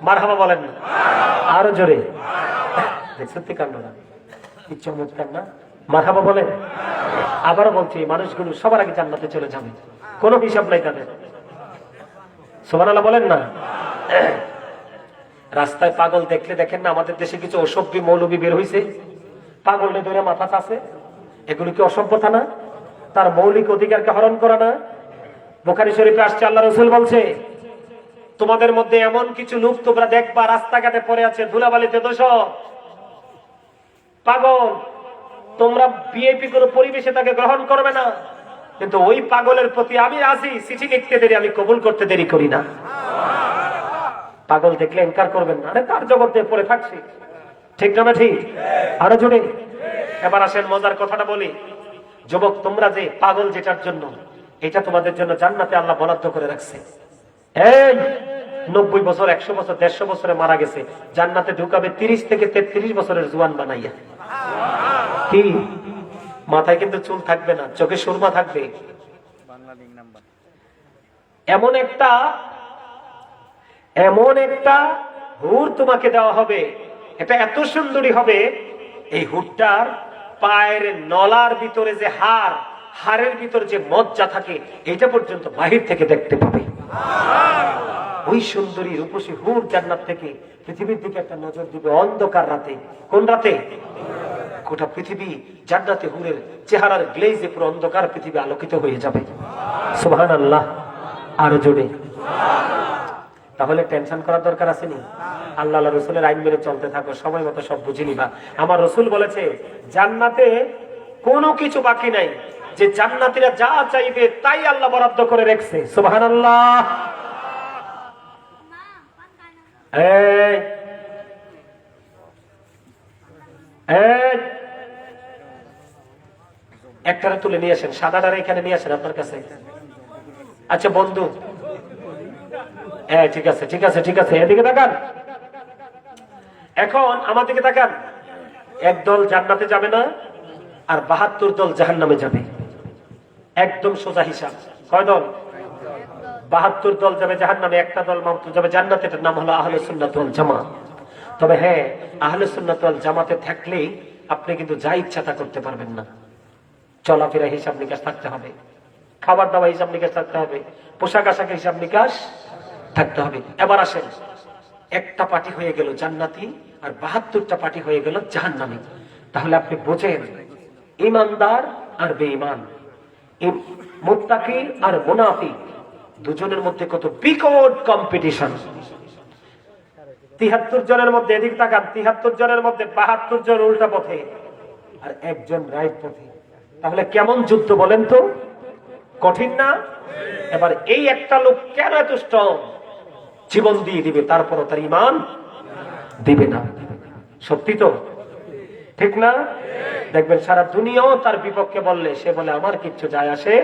মারহাবা বলেন না, আরো জোরে। সত্যি কাণ্ড না, কি চমৎকার না? মারহাবা বলেন। আবারও বলছি, মানুষগুলো সবার আগে জান্নাতে চলে যাবে, কোনো হিসাব নাই তাদের। সুবহানাল্লাহ বলেন না। রাস্তায় পাগল দেখলে দেখেন না, আমাদের দেশে কিছু অসভ্য মৌলবী বের হইছে, পাগলে ধরে মাথা চাষে। এগুলো কি অসভ্যতা না? তার মৌলিক অধিকারকে হরণ করা না? বুখারী শরীফে আসছে, আল্লাহ রাসূল বলছে, তোমাদের মধ্যে এমন কিছু লোক তোমরা দেখবা রাস্তাঘাটে পড়ে আছে ধুলাবালিতে দোষর, পাগল। তোমরা ভিআইপি কোনো পরিবেশে তাকে গ্রহণ করবে না, কিন্তু ওই পাগলের প্রতি আমি রাজি, চিঠি লিখতে দেরি, আমি কবুল করতে দেরি করি না। পাগল দেখলে ইনকার করবেন না, আরে তার জগতে পড়ে থাকছি, ঠিক না? ঠিক। আরো জোরে। এবার আসেন মজার কথাটা বলি। যুবক, তোমরা যে পাগল যেটার জন্য, এটা তোমাদের জন্য জান্নাতে আল্লাহ বরাদ্দ করে রাখছে। এই 90 বছর, 100 বছর, 150 বছরে মারা গেছে, জান্নাতে ঢুকাবে 30 থেকে 33 বছরের জোয়ান বানাইয়া। কি? মাথায় কিন্তু চুল থাকবে না, চোখে সুরমা থাকবে। এমন একটা হুর তোমাকে দেওয়া হবে, এটা এত সুন্দরী হবে, এই হুরটার পায়ের নলার ভিতরে যে হাড়ের ভিতরে যে মজ্জা থাকে, এটা পর্যন্ত বাহির থেকে দেখতে পাবে। ওই সুন্দরী রূপসী হুর জান্নাত থেকে পৃথিবীর দিকে একটা নজর দিবে অন্ধকার রাতে। কোন রাতে? গোটা পৃথিবী জান্নাতে হুরের চেহারার গ্লেজে পুরো অন্ধকার পৃথিবী আলোকিত হয়ে যাবে। সুবহানাল্লাহ, আরো জোরে। তাহলে টেনশন করার দরকার আছে নি? আল্লাহ রাসূলের আইন মেনে চলতে থাকো, সময় মতো সব বুঝে নিবা। আমার রাসূল বলেছে, জান্নাতে কোনো কিছু বাকি নাই, যে জান্নাতীরা যা চাইবে তাই আল্লাহ বরাদ্দ করে রেখেছে। সুবহানাল্লাহ। একটারে তুলে নিয়ে আসেন, সাদাটারে এখানে নিয়ে আসেন আপনার কাছে। আচ্ছা বন্ধু, ঠিক আছে ঠিক আছে ঠিক আছে, এদিকে তাকান। এখন আমার দিকে তাকান। একদল জান্নাতে যাবে না, আর 72 দল জাহান্নামে যাবে। একদম সোজা হিসাব। কয় দল? 72 দল যাবে জাহান্নামে, একটা দল মাত্র যাবে জান্নাতে। এটার নাম হলো আহলে সুন্নাত ওয়াল জামাত। তবে হ্যাঁ, আহলে সুন্নাত ওয়াল জামাতে থাকলেই আপনি কিন্তু যা ইচ্ছা তা করতে পারবেন না। চলাফেরা হিসাব নিকাশ থাকতে হবে, খাবার দাবার হিসাব নিকাশ থাকতে হবে, পোশাক আশাকের হিসাব নিকাশ থাকতে হবে। এবার আসেন, একটা পার্টি হয়ে গেল জান্নাতি, আর 72টা পার্টি হয়ে গেল জাহান্নামী। তাহলে আপনি বোঝেন, ইমানদার আর বেঈমান, মুত্তাকি আর মুনাফিক, দুজনের মধ্যে কত বিকট কম্পিটিশন। 73 জনের মধ্যে, এদিক তাকান, 73 জনের মধ্যে 72 জন উল্টা পথে আর একজন রাইট পথে। তাহলে কেমন যুদ্ধ বলেন তো? কঠিন না? এবার এই একটা লোক কেন এত স্ট্রং? জীবন দিয়ে দিবে, তারপরও তার ঈমান দিবে না। সত্যি তো, ঠিক না? দেখবেন সারা দুনিয়াও তার বিপক্ষে বললে সে বলে আমার কিচ্ছু যায় আসে,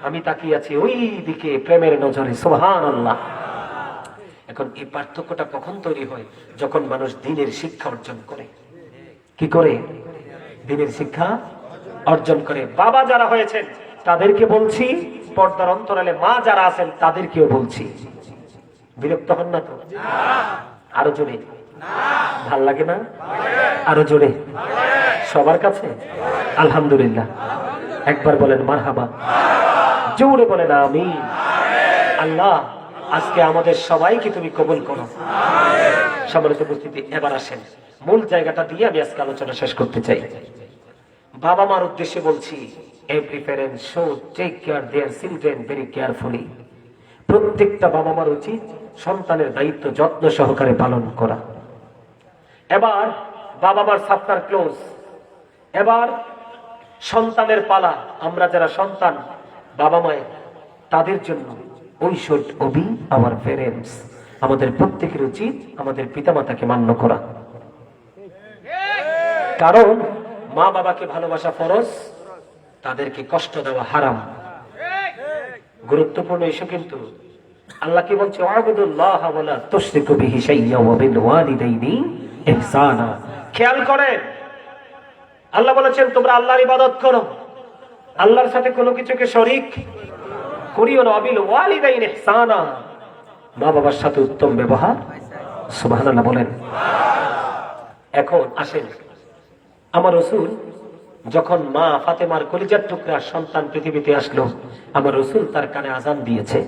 আমি তাকিয়ে আছি ওই দিকে প্রেমের নজরে। সুবহানাল্লাহ। এখন এই পার্থক্যটা কখন তৈরি হয়? যখন মানুষ দ্বীনের শিক্ষা অর্জন করে। কি করে? দ্বীনের শিক্ষা অর্জন করে। বাবা যারা হয়েছেন তাদেরকে বলছি, পর্দার অন্তরালে মা যারা আছেন তাদেরকেও বলছি। বিরক্ত হন না তো? আরো জোরে। ভাল লাগে না? আরো জোরে। সবার কাছে আলহামদুলিল্লাহ। একবার বলেন মারহাবা, জোরে বলেন আমিন। আল্লাহ আজকে আমাদের সবাইকে তুমি কবুল করো। সম্মানিত উপস্থিতি, এবার আসেন মূল জায়গাটা দিয়ে আমি আজকে আলোচনা শেষ করতে চাই। বাবা মার উদ্দেশ্যে বলছি, every parent should take care their children very carefully. প্রত্যেকটা বাবা মার উচিত সন্তানের দায়িত্ব যত্ন সহকারে পালন করা। এবার বাবা মার চ্যাপ্টার ক্লোজ। এবার সন্তানের পালা। আমরা যারা সন্তান, বাবা মায়ের, তাদের জন্য we should obey our parents. আমাদের প্রত্যেকের উচিত আমাদের পিতামাতাকে মান্য করা। কারণ মা বাবাকে ভালোবাসা ফরজ, তাদেরকে কষ্ট দেওয়া হারাম। গুরুত্বপূর্ণ ইস্যু কিন্তু। আল্লাহ কি বলছে? ওয়াবুদুল্লাহ ওয়ালা তুশরিকু বিহি শাইয়্যান ওয়া বিল ওয়ালিদাইনি ইহসানা। খেয়াল করেন, আল্লাহ বলেছেন তোমরা আল্লাহর ইবাদত করো, আল্লাহর সাথে কোনো কিছুকে শরীক করিও না। অবিল ওয়ালিদাইন ইহসানা, মা বাবার সাথে উত্তম ব্যবহার। সুবহানাল্লাহ বলেন। এখন আসেন, আমার রাসূল যখন মা ফাতেমার কলিজার টুকরা সন্তান পৃথিবীতে আসলো, আমার রাসূল তার কানে আজান দিয়েছে।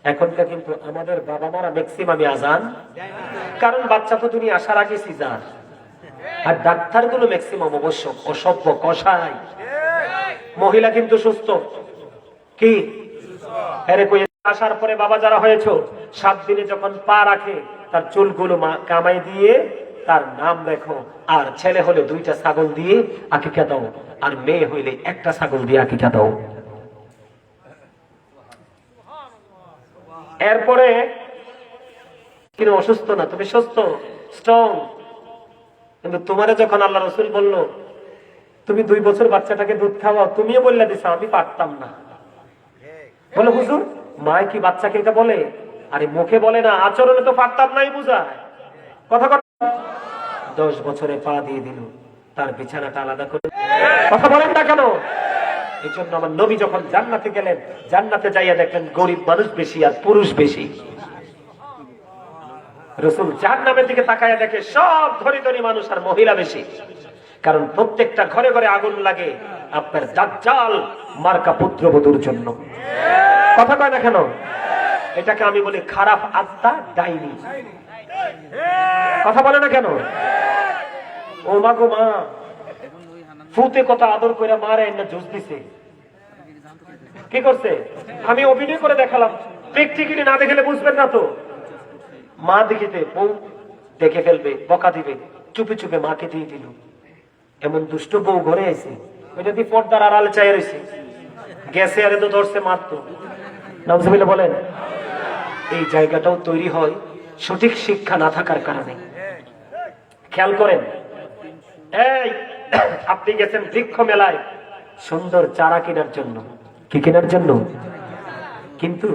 এখনকার কিন্তু আমাদের বাবা মারা ম্যাক্সিমামই আজান, কারণ বাচ্চা তো দুনিয়া আসার আগে সিজার। আর ডাক্তারগুলো ম্যাক্সিমাম অবশ্য অসভ্য কষাই। মহিলা কিন্তু সুস্থ কি আসার পরে বাবা যারা হয়েছ 7 দিনে যখন পা রাখে তার চুলগুলো কামাই দিয়ে তার নাম রেখো। আর ছেলে হলে 2টা ছাগল দিয়ে আকিকা দাও, আর মেয়ে হইলে 1টা ছাগল দিয়ে আকিকা দাও। এরপরে কিন্তু অসুস্থ না, তুমি সুস্থ স্ট্রং। কিন্তু তোমারে যখন আল্লাহ রাসূল বলল তুমি 2 বছর বাচ্চাটাকে দুধ খাওয়াও, তুমিও বললা দিছো আমি পারতাম না। বলে হুজুর মা কি বাচ্চাকে এটা বলে? আরে মুখে বলে না, আচরণে তো পারতাম নাই বুঝায়। কথা 10 বছরে পা দিয়ে দিল, তার বিছানাটা আলাদা করে। কথা বলেন না কেন? এই জন্য আমার নবী যখন জান্নাতে গেলেন, জান্নাতে যাইয়া দেখলেন গরিব মানুষ বেশি আর পুরুষ বেশি। রাসূল জাহান্নামের দিকে তাকায়া দেখে সব ধনী ধনী মানুষ আর মহিলা বেশি। কারণ প্রত্যেকটা ঘরে ঘরে আগুন লাগে আপনার দাজ্জাল মার্কা পুত্রবধূর জন্য। কথা কয় না কেন? এটাকে আমি বলি খারাপ আত্মা, ডাইনি। কথা বলে না কেন? ও মা গো মা, ফুতে কত আদর করে মারে না জুস দিছে। কি করছে? আমি অভিনয় করে দেখালাম, প্র্যাকটিক্যালি না দেখলে বুঝবেন না তো। মা দেখিতে বউ দেখে ফেলবে, বকা দিবে, চুপে চুপে মাকে দিয়ে দিল। এমন দুষ্ট বউ ঘরে আইছে, ওইটা দিয়ে পর্দার আড়ালে চাই রয়েছে, গ্যাসে আরে তো ধরছে মারতো। নাউজুবিল্লাহ বলেন। এই জায়গাটাও তৈরি হয় সঠিক শিক্ষা না থাকার কারণে। খেয়াল করেন, এই আপনি গেছেন বৃক্ষ মেলায় সুন্দর চারা কেনার জন্য। কি কেনার জন্য? কিন্তু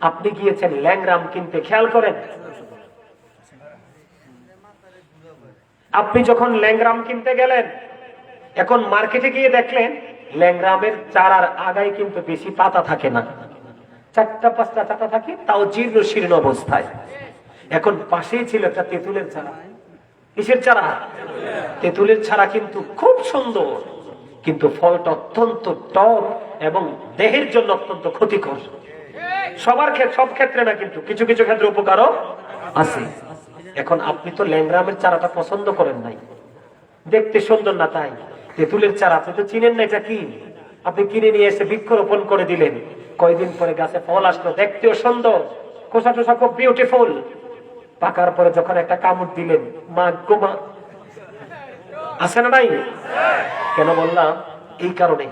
আপনি গিয়েছেন ল্যাংরাম কিনতে। খেয়াল করেন, আপনি যখন ল্যাংরাম কিনতে গেলেন, এখন মার্কেটে গিয়ে দেখলেন ল্যাংরামের চারার আগায় কিন্তু বেশি পাতা থাকে না, 4টা-5টা চারা থাকে, তাও জীর্ণ শীর্ণ অবস্থায়। এখন পাশেই ছিল একটা তেঁতুলের চারা। কিসের চারা? তেঁতুলের চারা, কিন্তু খুব সুন্দর, কিন্তু ফলটা অত্যন্ত টক এবং দেহের জন্য অত্যন্ত ক্ষতিকর। সব ক্ষেত্রে না, কিন্তু কিছু কিছু ক্ষেত্রে উপকারও আছে। এখন আপনি তো ল্যাংরামের চারাটা পছন্দ করেন নাই, দেখতে সুন্দর না, তাই তেঁতুলের চারা আপনি তো চিনেন না এটা কি। আপনি কিনে নিয়ে এসে বৃক্ষরোপণ করে দিলেন। কয়দিন পরে গাছে ফল আসলো, দেখতেও সুন্দর, খোসা টোসা খুব বিউটিফুল। পাকার পরে যখন একটা কামড় দিলেন, মা গোমা আছে না নাই? কেন বললাম? এই কারণে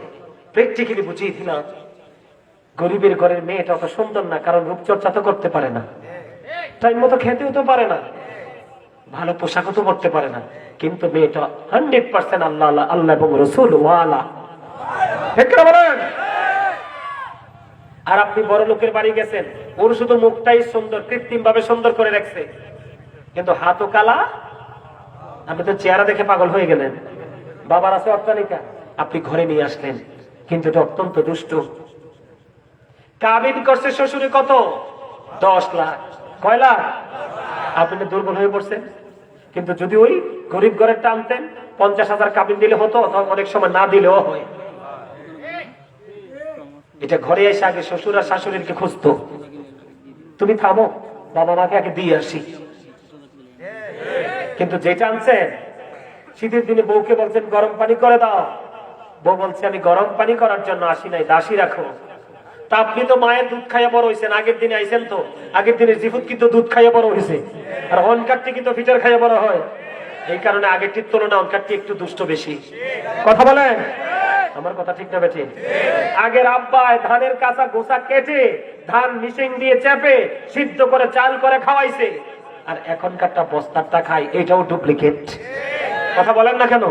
প্র্যাকটিক্যালি বুঝিয়ে দিলাম, গরিবের ঘরের মেয়েটা অত সুন্দর না, কারণ রূপচর্চা তো করতে পারে না, টাইম মতো খেতেও তো পারে না, ভালো পোশাকও তো পরতে পারে না, কিন্তু মেয়েটা 100% আল্লাহ আল্লাহ এবং রাসূল ওয়ালা। বলেন। আর আপনি বড় লোকের বাড়ি গেছেন, ওর শুধু মুখটাই সুন্দর, কৃত্রিম ভাবে সুন্দর করে রাখছে, কিন্তু হাতও কালা। আপনি তো চেহারা দেখে পাগল হয়ে গেলেন। বাবার আছে অট্টালিকা, আপনি ঘরে নিয়ে আসলেন, কিন্তু এটা অত্যন্ত দুষ্ট। কাবিন করছে শ্বশুরে কত? 10 লাখ। কয় লাখ? আপনি দুর্বল হয়ে পড়ছেন। কিন্তু যদি ওই গরিব ঘরের টানতেন, 50,000 কাবিন দিলে হতো, তখন অনেক সময় না দিলেও হয়। এটা ঘরে এসে আগে শ্বশুর আর শাশুড়িকে খুঁজতো, তুমি থামো, বাবা মাকে আগে দিয়ে আসি। কিন্তু যেটা আনছেন, শীতের দিনে বউকে বলছেন গরম পানি করে দাও, বউ বলছে আমি গরম পানি করার জন্য আসি নাই, দাসী রাখো। তা আপনি তো মায়ের দুধ খাইয়া বড় হয়েছেন, আগের দিনে আইছেন তো, আগের দিনের জিফুত কিন্তু দুধ খাইয়া বড় হয়েছে, আর অনকারটি কিন্তু ফিটার খাইয়া বড় হয়। এই কারণে আগেরটির তুলনায় অনকারটি একটু দুষ্ট বেশি। কথা বলেন, আমার কথা ঠিক না বেঠি? আগের আব্বায় ধানের কাঁচা গোসা কেটে ধান মিশিং দিয়ে চেপে সিদ্ধ করে চাল করে খাওয়াইছে, আর এখনকারটা বস্তারটা খাই, এটাও ডুপ্লিকেট। কথা বলেন না কেন?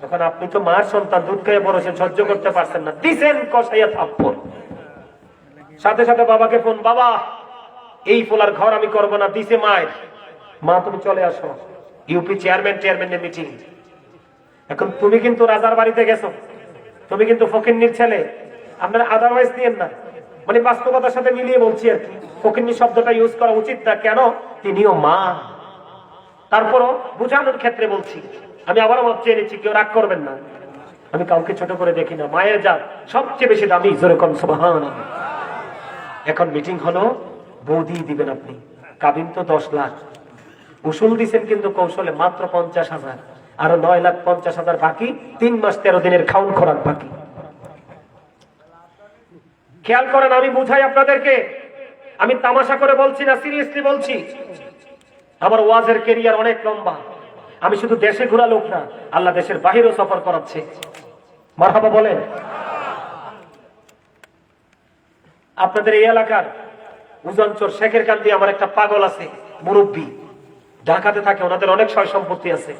তখন আপনি তো মার সন্তান, দুধ খেয়ে বড় হয়েছেন, সহ্য করতে পারছেন না, দিছেন কষাইয়া থাপ্পড়। সাথে সাথে বাবাকে ফোন, বাবা এই ফোলার ঘর আমি করবো না, দিছে মায়ের। মা তুমি চলে আসো, ইউপি চেয়ারম্যানের মিটিং। এখন তুমি কিন্তু রাজার বাড়িতে গেছো, তুমি কিন্তু ফকিন্নির ছেলে, আপনারা আদারওয়াইজ নিয়েন না, মানে বাস্তবতার সাথে মিলিয়ে বলছি আর কি। ফকিন্নি শব্দটা ইউজ করা উচিত না, কেন? তিনিও মা। তারপরও বুঝানোর ক্ষেত্রে বলছি। আমি আবারও মাপ চেয়ে নিচ্ছি, কেউ রাগ করবেন না, আমি কাউকে ছোট করে দেখি না। মায়ের জাত সবচেয়ে বেশি দামি, জোরে কোন সুবহানাল্লাহ। এখন মিটিং হলো, বৌদি দিবেন আপনি, কাবিন তো 10 লাখ, উসুল দিচ্ছেন কিন্তু কৌশলে মাত্র 50,000, আরো 9,50,000 বাকি, 3 মাস 13 দিনের খাউন খোরাক বাকি। খেয়াল করেন, আমি বুঝাই আপনাদেরকে, আমি তামাশা করে বলছি না, সিরিয়াসলি বলছি। আমার ওয়াজের ক্যারিয়ার অনেক লম্বা, আমি শুধু দেশে ঘোরা লোক না, আল্লাহ দেশের বাহিরেও সফর করাচ্ছে। মারহাবা বলেন। আপনাদের এই এলাকার উজনচর শেখের কান্দি আমার একটা পাগল আছে, মুরব্বী, ঢাকাতে থাকে, ওনাদের অনেক সয় সম্পত্তি আছে।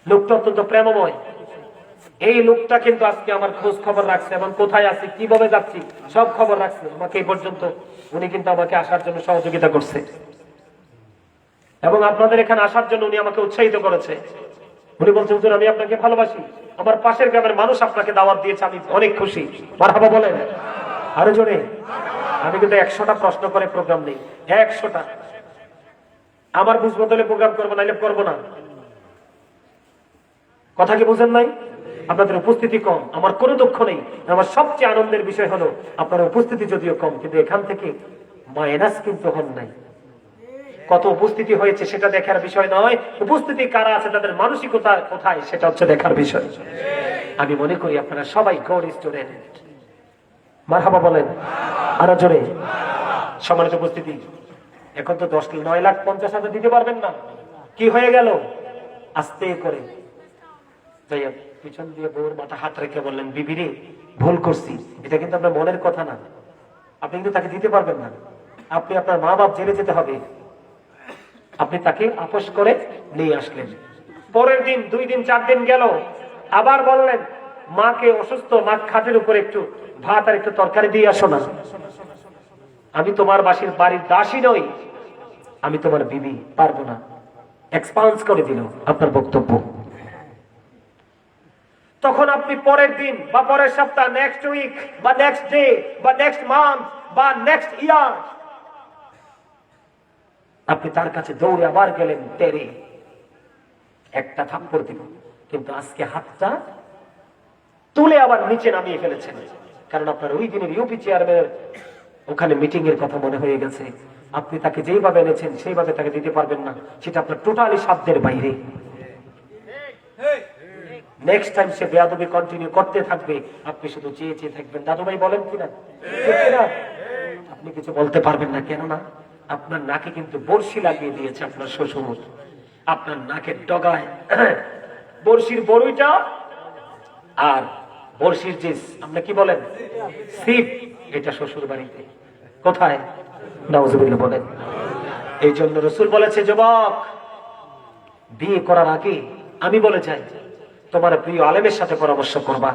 লোকটা অত্যন্ত প্রেমময়। এই লোকটা কিন্তু আজকে আমার খোঁজ খবর রাখছে এবং কোথায় আছি, কিভাবে যাচ্ছি, সব খবর রাখছে আমাকে। এই পর্যন্ত উনি কিন্তু আমাকে আসার জন্য সহযোগিতা করছে এবং আপনাদের এখানে আসার জন্য উনি আমাকে উৎসাহিত করেছে। উনি বলছেন, হুজুর আমি আপনাকে ভালোবাসি, আমার পাশের গ্রামের মানুষ আপনাকে দাওয়াত দিয়েছে, আমি অনেক খুশি। মারহাবা বলেন আরো জোরে। আমি কিন্তু 100টা প্রশ্ন করে প্রোগ্রাম নেই, 100টা। আমার বুঝ বদলে প্রোগ্রাম করবো, নাইলে করবো না। কথা কি বুঝেন নাই? আপনাদের উপস্থিতি কম, আমার কোনো দুঃখ নেই। আমার সবচেয়ে আনন্দের বিষয় হলো আপনার উপস্থিতি যদিও কম, কিন্তু এখান থেকে মাইনাস কিন্তু হন নাই। কত উপস্থিতি হয়েছে সেটা দেখার বিষয় নয়, উপস্থিতি কারা আছে, তাদের মানসিকতা কোথায়, সেটা হচ্ছে দেখার বিষয়। আমি মনে করি আপনারা সবাই গড স্টুডেন্ট। মারহাবা বলেন আরো জোরে। সম্মানিত উপস্থিতি, এখন তো 9,50,000 দিতে পারবেন না, কি হয়ে গেল? আস্তে করে যাই পিছন দিয়ে বউর মাথা হাত রেখে বললেন, বিবি রে ভুল করছি, এটা কিন্তু আপনার মনের কথা না, আপনি কিন্তু তাকে দিতে পারবেন না, আপনি আপনার মা বাপ জেলে যেতে হবে। আপনি তাকে আপোষ করে নিয়ে আসলেন। পরের দিন 2 দিন 4 দিন গেল, আবার বললেন, মাকে অসুস্থ, মা খাটের উপরে একটু ভাত আর একটু তরকারি দিয়ে আসো না। আমি তোমার বাড়ির দাসী নই, আমি তোমার বিবি, পারবো না। এক্সপান্স করে দিল আপনার বক্তব্য। তখন আপনি পরের দিন বা পরের সপ্তাহ, নেক্সট উইক বা নেক্সট ডে বা নেক্সট মান্থ বা নেক্সট ইয়ার, আপনি তার কাছে দৌড়ে আবার গেলেন, তেরে একটা থাপ্পড় দিব। কিন্তু আজকে হাতটা তুলে আবার নিচে নামিয়ে ফেলেছেন, কারণ আপনার ওই দিনের ইউপি চেয়ারম্যানের ওখানে মিটিং এর কথা মনে হয়ে গেছে। আপনি তাকে যেইভাবে এনেছেন সেইভাবে তাকে দিতে পারবেন না, সেটা আপনার টোটালি সাধ্যের বাইরে। নেক্সট টাইম সে বেয়াদবি কন্টিনিউ করতে থাকবে, আপনি শুধু চেয়ে চেয়ে থাকবেন। দাদু ভাই বলেন কিনা? আপনি কিছু বলতে পারবেন না, কেন না? আপনার নাকে কিন্তু বড়শি লাগিয়ে দিয়েছে আপনার শ্বশুর। আপনার নাকের ডগায় বড়শির বড়ুইটা আর বড়শির যে আপনি কি বলেন সিপ, এটা শ্বশুর বাড়িতে। কোথায়? নাউজুবিল্লাহ বলেন। এই জন্য রাসূল বলেছে, যুবক বিয়ে করার আগে আমি বলে যাই, তোমার প্রিয় আলেমের সাথে পরামর্শ করবা।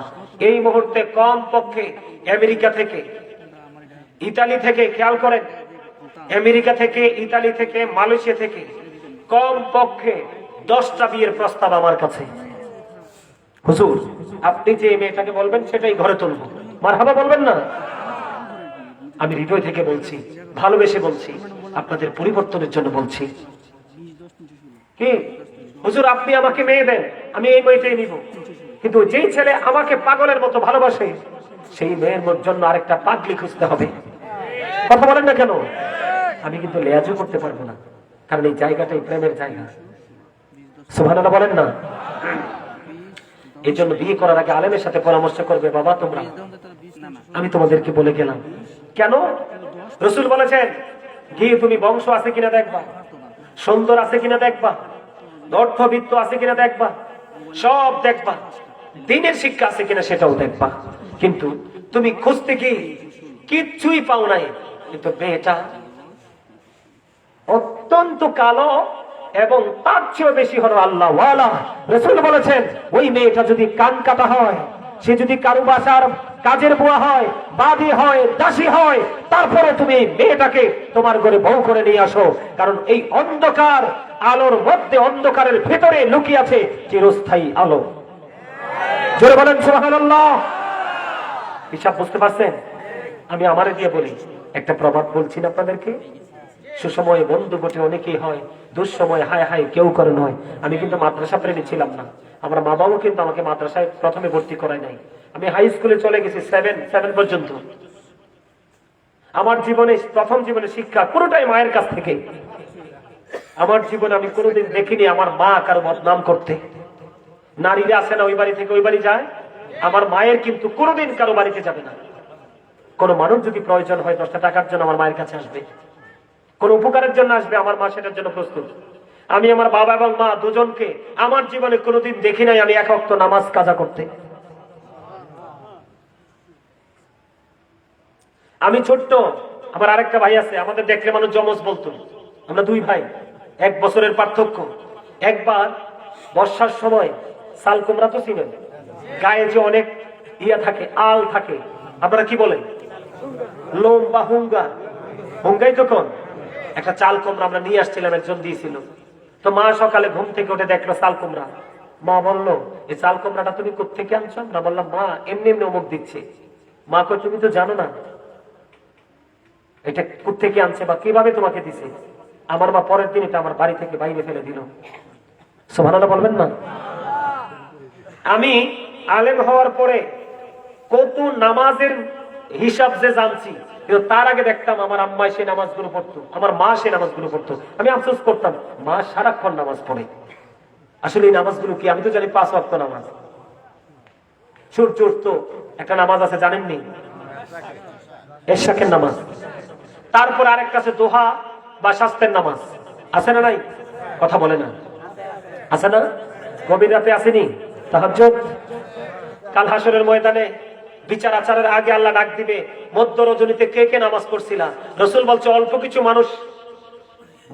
এই মুহূর্তে কম পক্ষে আমেরিকা থেকে, ইতালি থেকে, খেয়াল করেন, আমেরিকা থেকে, ইতালি থেকে, মালয়েশিয়া থেকে কম পক্ষে 10টা বিয়ের প্রস্তাব আমার কাছে। হুজুর আপনি যে মেয়েটাকে বলবেন সেটাই ঘরে তুলবো, মারহাবা বলবেন না? আমি হৃদয় থেকে বলছি, ভালোবেসে বলছি, আপনাদের পরিবর্তনের জন্য বলছি। কি হুজুর আপনি আমাকে মেয়ে দেন, আমি এই মেয়েটাই নিব, কিন্তু যেই ছেলে আমাকে পাগলের মতো ভালোবাসে সেই মেয়ের জন্য আরেকটা পাগলি খুঁজতে হবে। কথা বলেন না কেন? আমি কিন্তু লেয়াজও করতে পারবো না, কারণ এই জায়গাটাই প্রেমের জায়গা। সুবহানাল্লাহ বলেন না? এই জন্য বিয়ে করার আগে আলেমের সাথে পরামর্শ করবে। বাবা তোমরা, আমি তোমাদেরকে বলে গেলাম, কেন? রাসূল বলেছেন, গিয়ে তুমি বংশ আছে কিনা দেখবা, সুন্দর আছে কিনা দেখবা, অর্থবিত্ত আছে কিনা দেখবা, সব দেখবা, দিনের শিক্ষা আছে কিনা সেটাও দেখবা। কিন্তু তুমি খুঁজতে কি কিচ্ছুই পাও নাই, কিন্তু মেয়েটা অত্যন্ত কালো এবং তার চেয়েও বেশি হলো আল্লাহ ওয়ালা। রাসূল বলেছেন, ওই মেয়েটা যদি কান কাটা হয়, সে যদি কারু বাসার কাজের বুয়া হয়, বাদী হয়, দাসী হয়, তারপরে তুমি মেয়েটাকে তোমার ঘরে বউ করে নিয়ে আসো, কারণ এই অন্ধকার আলোর মধ্যে, অন্ধকারের ভেতরে লুকিয়ে আছে চিরস্থায়ী আলো। জোরে বলেন সুবহানাল্লাহ। হিসাব বুঝতে পারছেন? আমি আমারে দিয়ে বলি, একটা প্রবাদ বলছি না আপনাদেরকে, সুসময়ে বন্ধু বটে অনেকেই হয়, দুঃসময়ে হায় হায় কেউ করে নয়। আমি কিন্তু মাদ্রাসা প্রেমী ছিলাম না, আমার মা বাবাও কিন্তু আমাকে মাদ্রাসায় প্রথমে ভর্তি করায় নাই। আমি হাই স্কুলে চলে গেছি 7 পর্যন্ত। আমার জীবনে প্রথম জীবনে শিক্ষা পুরোটাই মায়ের কাছ থেকে। আমার জীবনে আমি কোনোদিন দেখিনি আমার মা কারো বদনাম করতে। নারীরা আসে না ওই বাড়ি থেকে ওই বাড়ি যায়, আমার মায়ের কিন্তু কোনোদিন কারো বাড়িতে যাবে না। কোন মানুষ যদি প্রয়োজন হয় 10টা টাকার জন্য আমার মায়ের কাছে আসবে, কোন উপকারের জন্য আসবে, আমার মা সেটার জন্য প্রস্তুত। আমি আমার বাবা এবং মা দুজনকে আমার জীবনে কোনোদিন দেখি নাই আমি এক ওয়াক্ত নামাজ কাজা করতে। আমি ছোট্ট, আমার আরেকটা ভাই আছে, আমাদের দেখলে মানুষ যমজ বলতো। আমরা 2 ভাই, 1 বছরের পার্থক্য। একবার বর্ষার সময় সাল কুমড়া তো চিনেন, গায়ে যে অনেক ইয়া থাকে, আল থাকে, আপনারা কি বলেন? লোম বা হুঙ্গা, হুঙ্গাই তখন একটা চাল কুমড়া আমরা নিয়ে আসছিলাম, একজন দিয়েছিল। তো মা সকালে ঘুম থেকে উঠে দেখলো চাল কুমড়া। মা বললো, এই চাল কুমড়াটা তুমি কোত্থেকে আনছো? আমরা বললাম, মা এমনি এমনি অমুক দিচ্ছে। মা কই, তুমি তো জানো না এটা কোত্থেকে আনছে বা কিভাবে তোমাকে দিছে। আমার মা পরের দিন এটা আমার বাড়ি থেকে বাইরে ফেলে দিল। সুবহানাল্লাহ বলবেন না? আমি আলেম হওয়ার পরে কত নামাজের হিসাব যে জানছি, কিন্তু তার আগে দেখতাম আমার আম্মা সেই নামাজগুলো পড়তো, আমার মা সেই নামাজগুলো পড়তো। আমি আফসোস করতাম, মা সারাক্ষণ নামাজ পড়ে, আসলে এই নামাজগুলো কি? আমি তো জানি 5 ওয়াক্ত নামাজ। সূর্য উঠতো একটা নামাজ আছে, জানেননি? এশাকের নামাজ। তারপর আরেকটা আছে দোহা বা স্বাস্থ্যের নামাজ, আছে না নাই? কথা বলে না, আছে না? গভীর রাতে আসেনি তাহাজ্জুদ? কাল হাসরের ময়দানে বিচার আচারের আগে আল্লাহ ডাক দিবে, মধ্য রজনীতে কে কে নামাজ পড়ছিলা? রাসূল বলছে অল্প কিছু মানুষ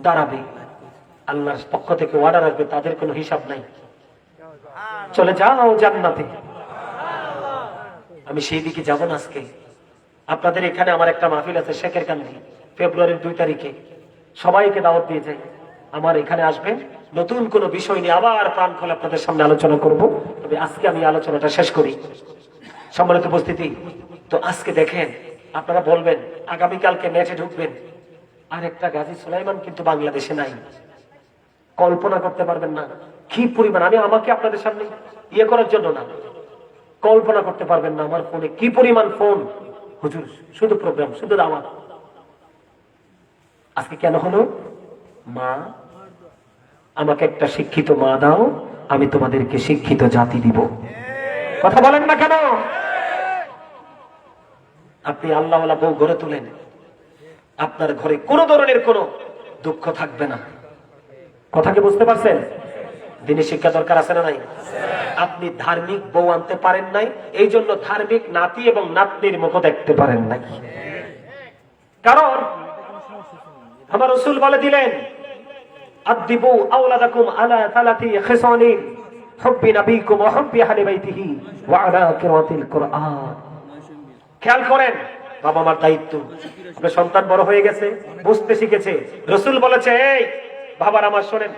দাঁড়াবে, আল্লাহর পক্ষ থেকে অর্ডার আসবে, তাদের কোনো হিসাব নাই, চলে যাও জান্নাতে। আমি সেই দিকে যাব না আজকে। আপনাদের এখানে আমার একটা মাহফিল আছে শেখের কান্দি, ফেব্রুয়ারির 2 তারিখে। সবাইকে দাওয়াত দিয়ে যাই, আমার এখানে আসবেন। নতুন কোন বিষয় নিয়ে আবার প্রাণ খুলে আপনাদের সামনে আলোচনা করব। তবে আজকে আমি আলোচনাটা শেষ করি। সম্মানিত উপস্থিতি, তো আজকে দেখেন, আপনারা বলবেন আগামীকালকে নেটে ঢুকবেন, আর একটা গাজী সুলাইমান কিন্তু বাংলাদেশে নাই। কল্পনা করতে পারবেন না কি পরিমাণ, আমি আমাকে আপনাদের সামনে ইয়ে করার জন্য না, কল্পনা করতে পারবেন না আমার ফোনে কি পরিমাণ ফোন। হুজুর শুধু প্রোগ্রাম, শুধু দাওয়াত। আজকে কেন হলো? মা, আমাকে একটা শিক্ষিত মা দাও, আমি তোমাদেরকে শিক্ষিত জাতি দিব। কথা বলেন না কেন? আপনি আল্লাহওয়ালা বউ গড়ে তোলেন, আপনার ঘরে কোনো ধরনের কোনো দুঃখ থাকবে না। কথা কি বুঝতে পারছেন? দিনী শিক্ষা দরকার আছে না নাই? আপনি ধার্মিক বউ আনতে পারেন নাই, এই জন্য ধার্মিক নাতি এবং নাতনির মুখ দেখতে পারেন নাই। কারণ আমার রাসূল বলে দিলেন, আদিবু আওলাদাকুম আলা সালাতি খিসানিন, হুব্বি নবীকুম ওয়া হুব্বি আহলি বাইতিহি ওয়া আলা কিরাতিল কুরআন। খেয়াল করেন, বাবা মার দায়িত্ব। আপনার সন্তান বড় হয়ে গেছে, বুঝতে শিখেছে, রাসূল বলেছে, এই বাবার আমার শোনেন,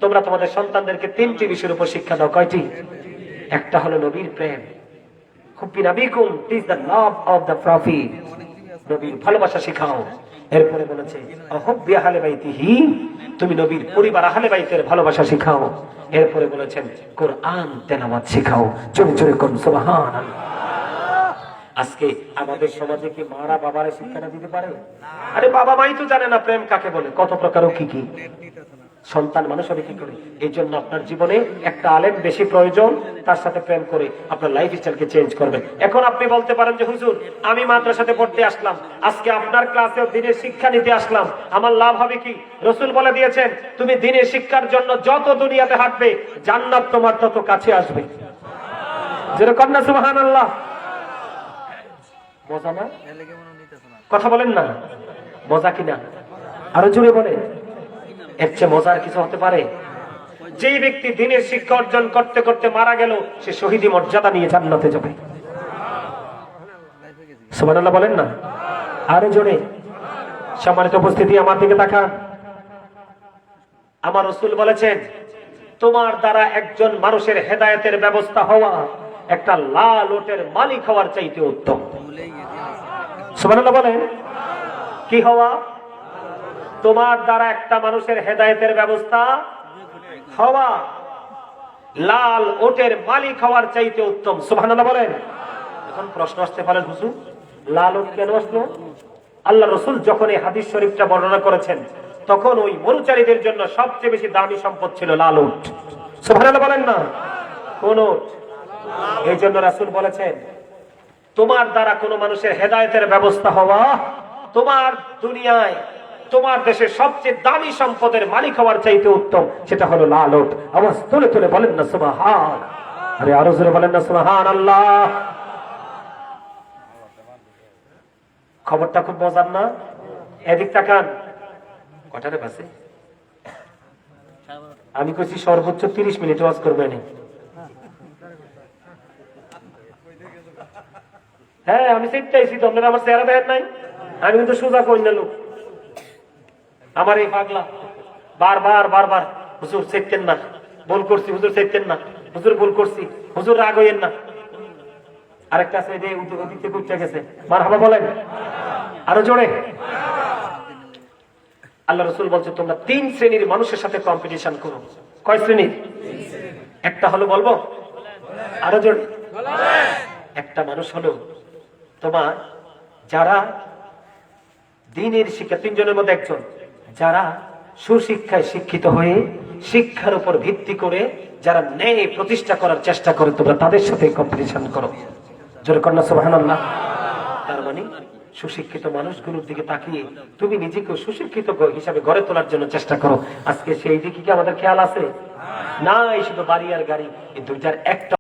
তোমরা তোমাদের সন্তানদেরকে 3টি বিষয়ের উপর শিক্ষা দাও। কয়টি? একটা হলো নবীর প্রেম, হুব্বি নবীকুম, is the love of the prophet, নবীর ভালোবাসা শেখাও। এরপরে বলেছে হুব্বি আহলি বাইতিহি, তুমি নবীর পরিবার আহলে বাইতের ভালোবাসা শেখাও। এরপরে বলেছেন কোরআন তেলাওয়াত শেখাও। জোরে জোরে কোন সুবহানাল্লাহ। আজকে আমাদের সমাজে কি মারা বাবারে শিক্ষা দিতে পারে? আরে বাবা মাই তো জানে না প্রেম কাকে বলে, কত প্রকার ও কি কি। সন্তান মানুষ হবে কি করে? এই জন্য আপনার জীবনে একটা আলেম বেশি প্রয়োজন, তার সাথে প্রেম করে আপনার লাইফ স্টাইলকে চেঞ্জ করবেন। এখন আপনি বলতে পারেন যে হুজুর আমি মাদ্রাসাতে পড়তে আসলাম, আজকে আপনার ক্লাসেও দ্বীনের শিক্ষা নিতে আসলাম, আমার লাভ হবে কি? রাসূল বলে দিয়েছেন, তুমি দ্বীনের শিক্ষার জন্য যত দুনিয়াতে হাঁটবে, জান্নাত তোমার তত কাছে আসবে। যেরকম না সুবহানাল্লাহ। মজা না? কথা বলেন না, মজা কিনা? আরো জোরে বলেন। এর চেয়ে মজার কিছু হতে পারে? যেই ব্যক্তি দ্বীনের শিক্ষা অর্জন করতে করতে মারা গেল, সে শহীদি মর্যাদা নিয়ে জান্নাতে যাবে। সুবহানাল্লাহ বলেন না, আরো জোরে। সম্মানিত উপস্থিতি, আমার দিকে তাকান। আমার রাসূল বলেছেন, তোমার দ্বারা একজন মানুষের হেদায়েতের ব্যবস্থা হওয়া, একটা লাল ওটের মালিক হওয়ার চাইতে উত্তম। সুবহানাল্লাহ বলেন। কি হওয়া? তোমার দ্বারা একটা মানুষের হেদায়েতের ব্যবস্থা হওয়া লাল ওটের মালিক হওয়ার চাইতে উত্তম। সুবহানাল্লাহ বলেন। এখন প্রশ্ন আসতে পারেন, হুজুর লাল ওট কেন আসলো? আল্লাহ রাসূল যখন এই হাদিস শরীফটা বর্ণনা করেছেন তখন ওই মরুচারীদের জন্য সবচেয়ে বেশি দামি সম্পদ ছিল লাল উট। সুবহানাল্লাহ বলেন না? কোন উট? এই জন্য রাসূল বলেছেন তোমার দ্বারা কোনো মানুষের হেদায়েতের ব্যবস্থা হওয়া তোমার দুনিয়ায় তোমার দেশের সবচেয়ে দামি সম্পদের মালিক হওয়ার চাইতে উত্তম। সেটা হলো লাল উট। আওয়াজ তুলে তুলে বলেন না সুবহান। আরে আরো জোরে বলেন না সুবহানাল্লাহ। খবরটা খুব মজার না? এদিক তাকান। কটারে বাসে? আমি কইছি সর্বোচ্চ 30 মিনিট ওয়াজ করবেন। হ্যাঁ আমি চিন্তাইছি তো, আপনারা আমার চেহারা দেখেন নাই? আমি কিন্তু সোজা কই না লোক। আমার এই পাগলা বারবার বারবার হুজুর চেতেন না, ভুল করছি, হুজুর চেতেন না, হুজুর ভুল করছি, হুজুর রাগ হইয়েন না। আরেকটা আছে যে ওদিক থেকে উঠে গেছে, মারহাবা বলেন আরো জোরে। আল্লাহ রাসূল বলছে তোমরা 3 শ্রেণীর মানুষের সাথে কম্পিটিশন করো। কয় শ্রেণীর? একটা হলো, বলবো আরো জোরে। একটা মানুষ হলো তোমার যারা দ্বীনের শিক্ষা, 3 জনের মধ্যে একজন যারা সুশিক্ষায় শিক্ষিত হয়ে শিক্ষার উপর ভিত্তি করে যারা ন্যায় প্রতিষ্ঠা করার চেষ্টা করে, তোমরা তাদের সাথে কম্পিটিশন করো। জোরে কন্যা সুবহানাল্লাহ। তার মানে সুশিক্ষিত মানুষগুলোর দিকে তাকিয়ে তুমি নিজেকে সুশিক্ষিত হিসাবে গড়ে তোলার জন্য চেষ্টা করো। আজকে সেই দিকে কি আমাদের খেয়াল আছে? না, এই শুধু বাড়ি আর গাড়ি, এই দুইটার একটা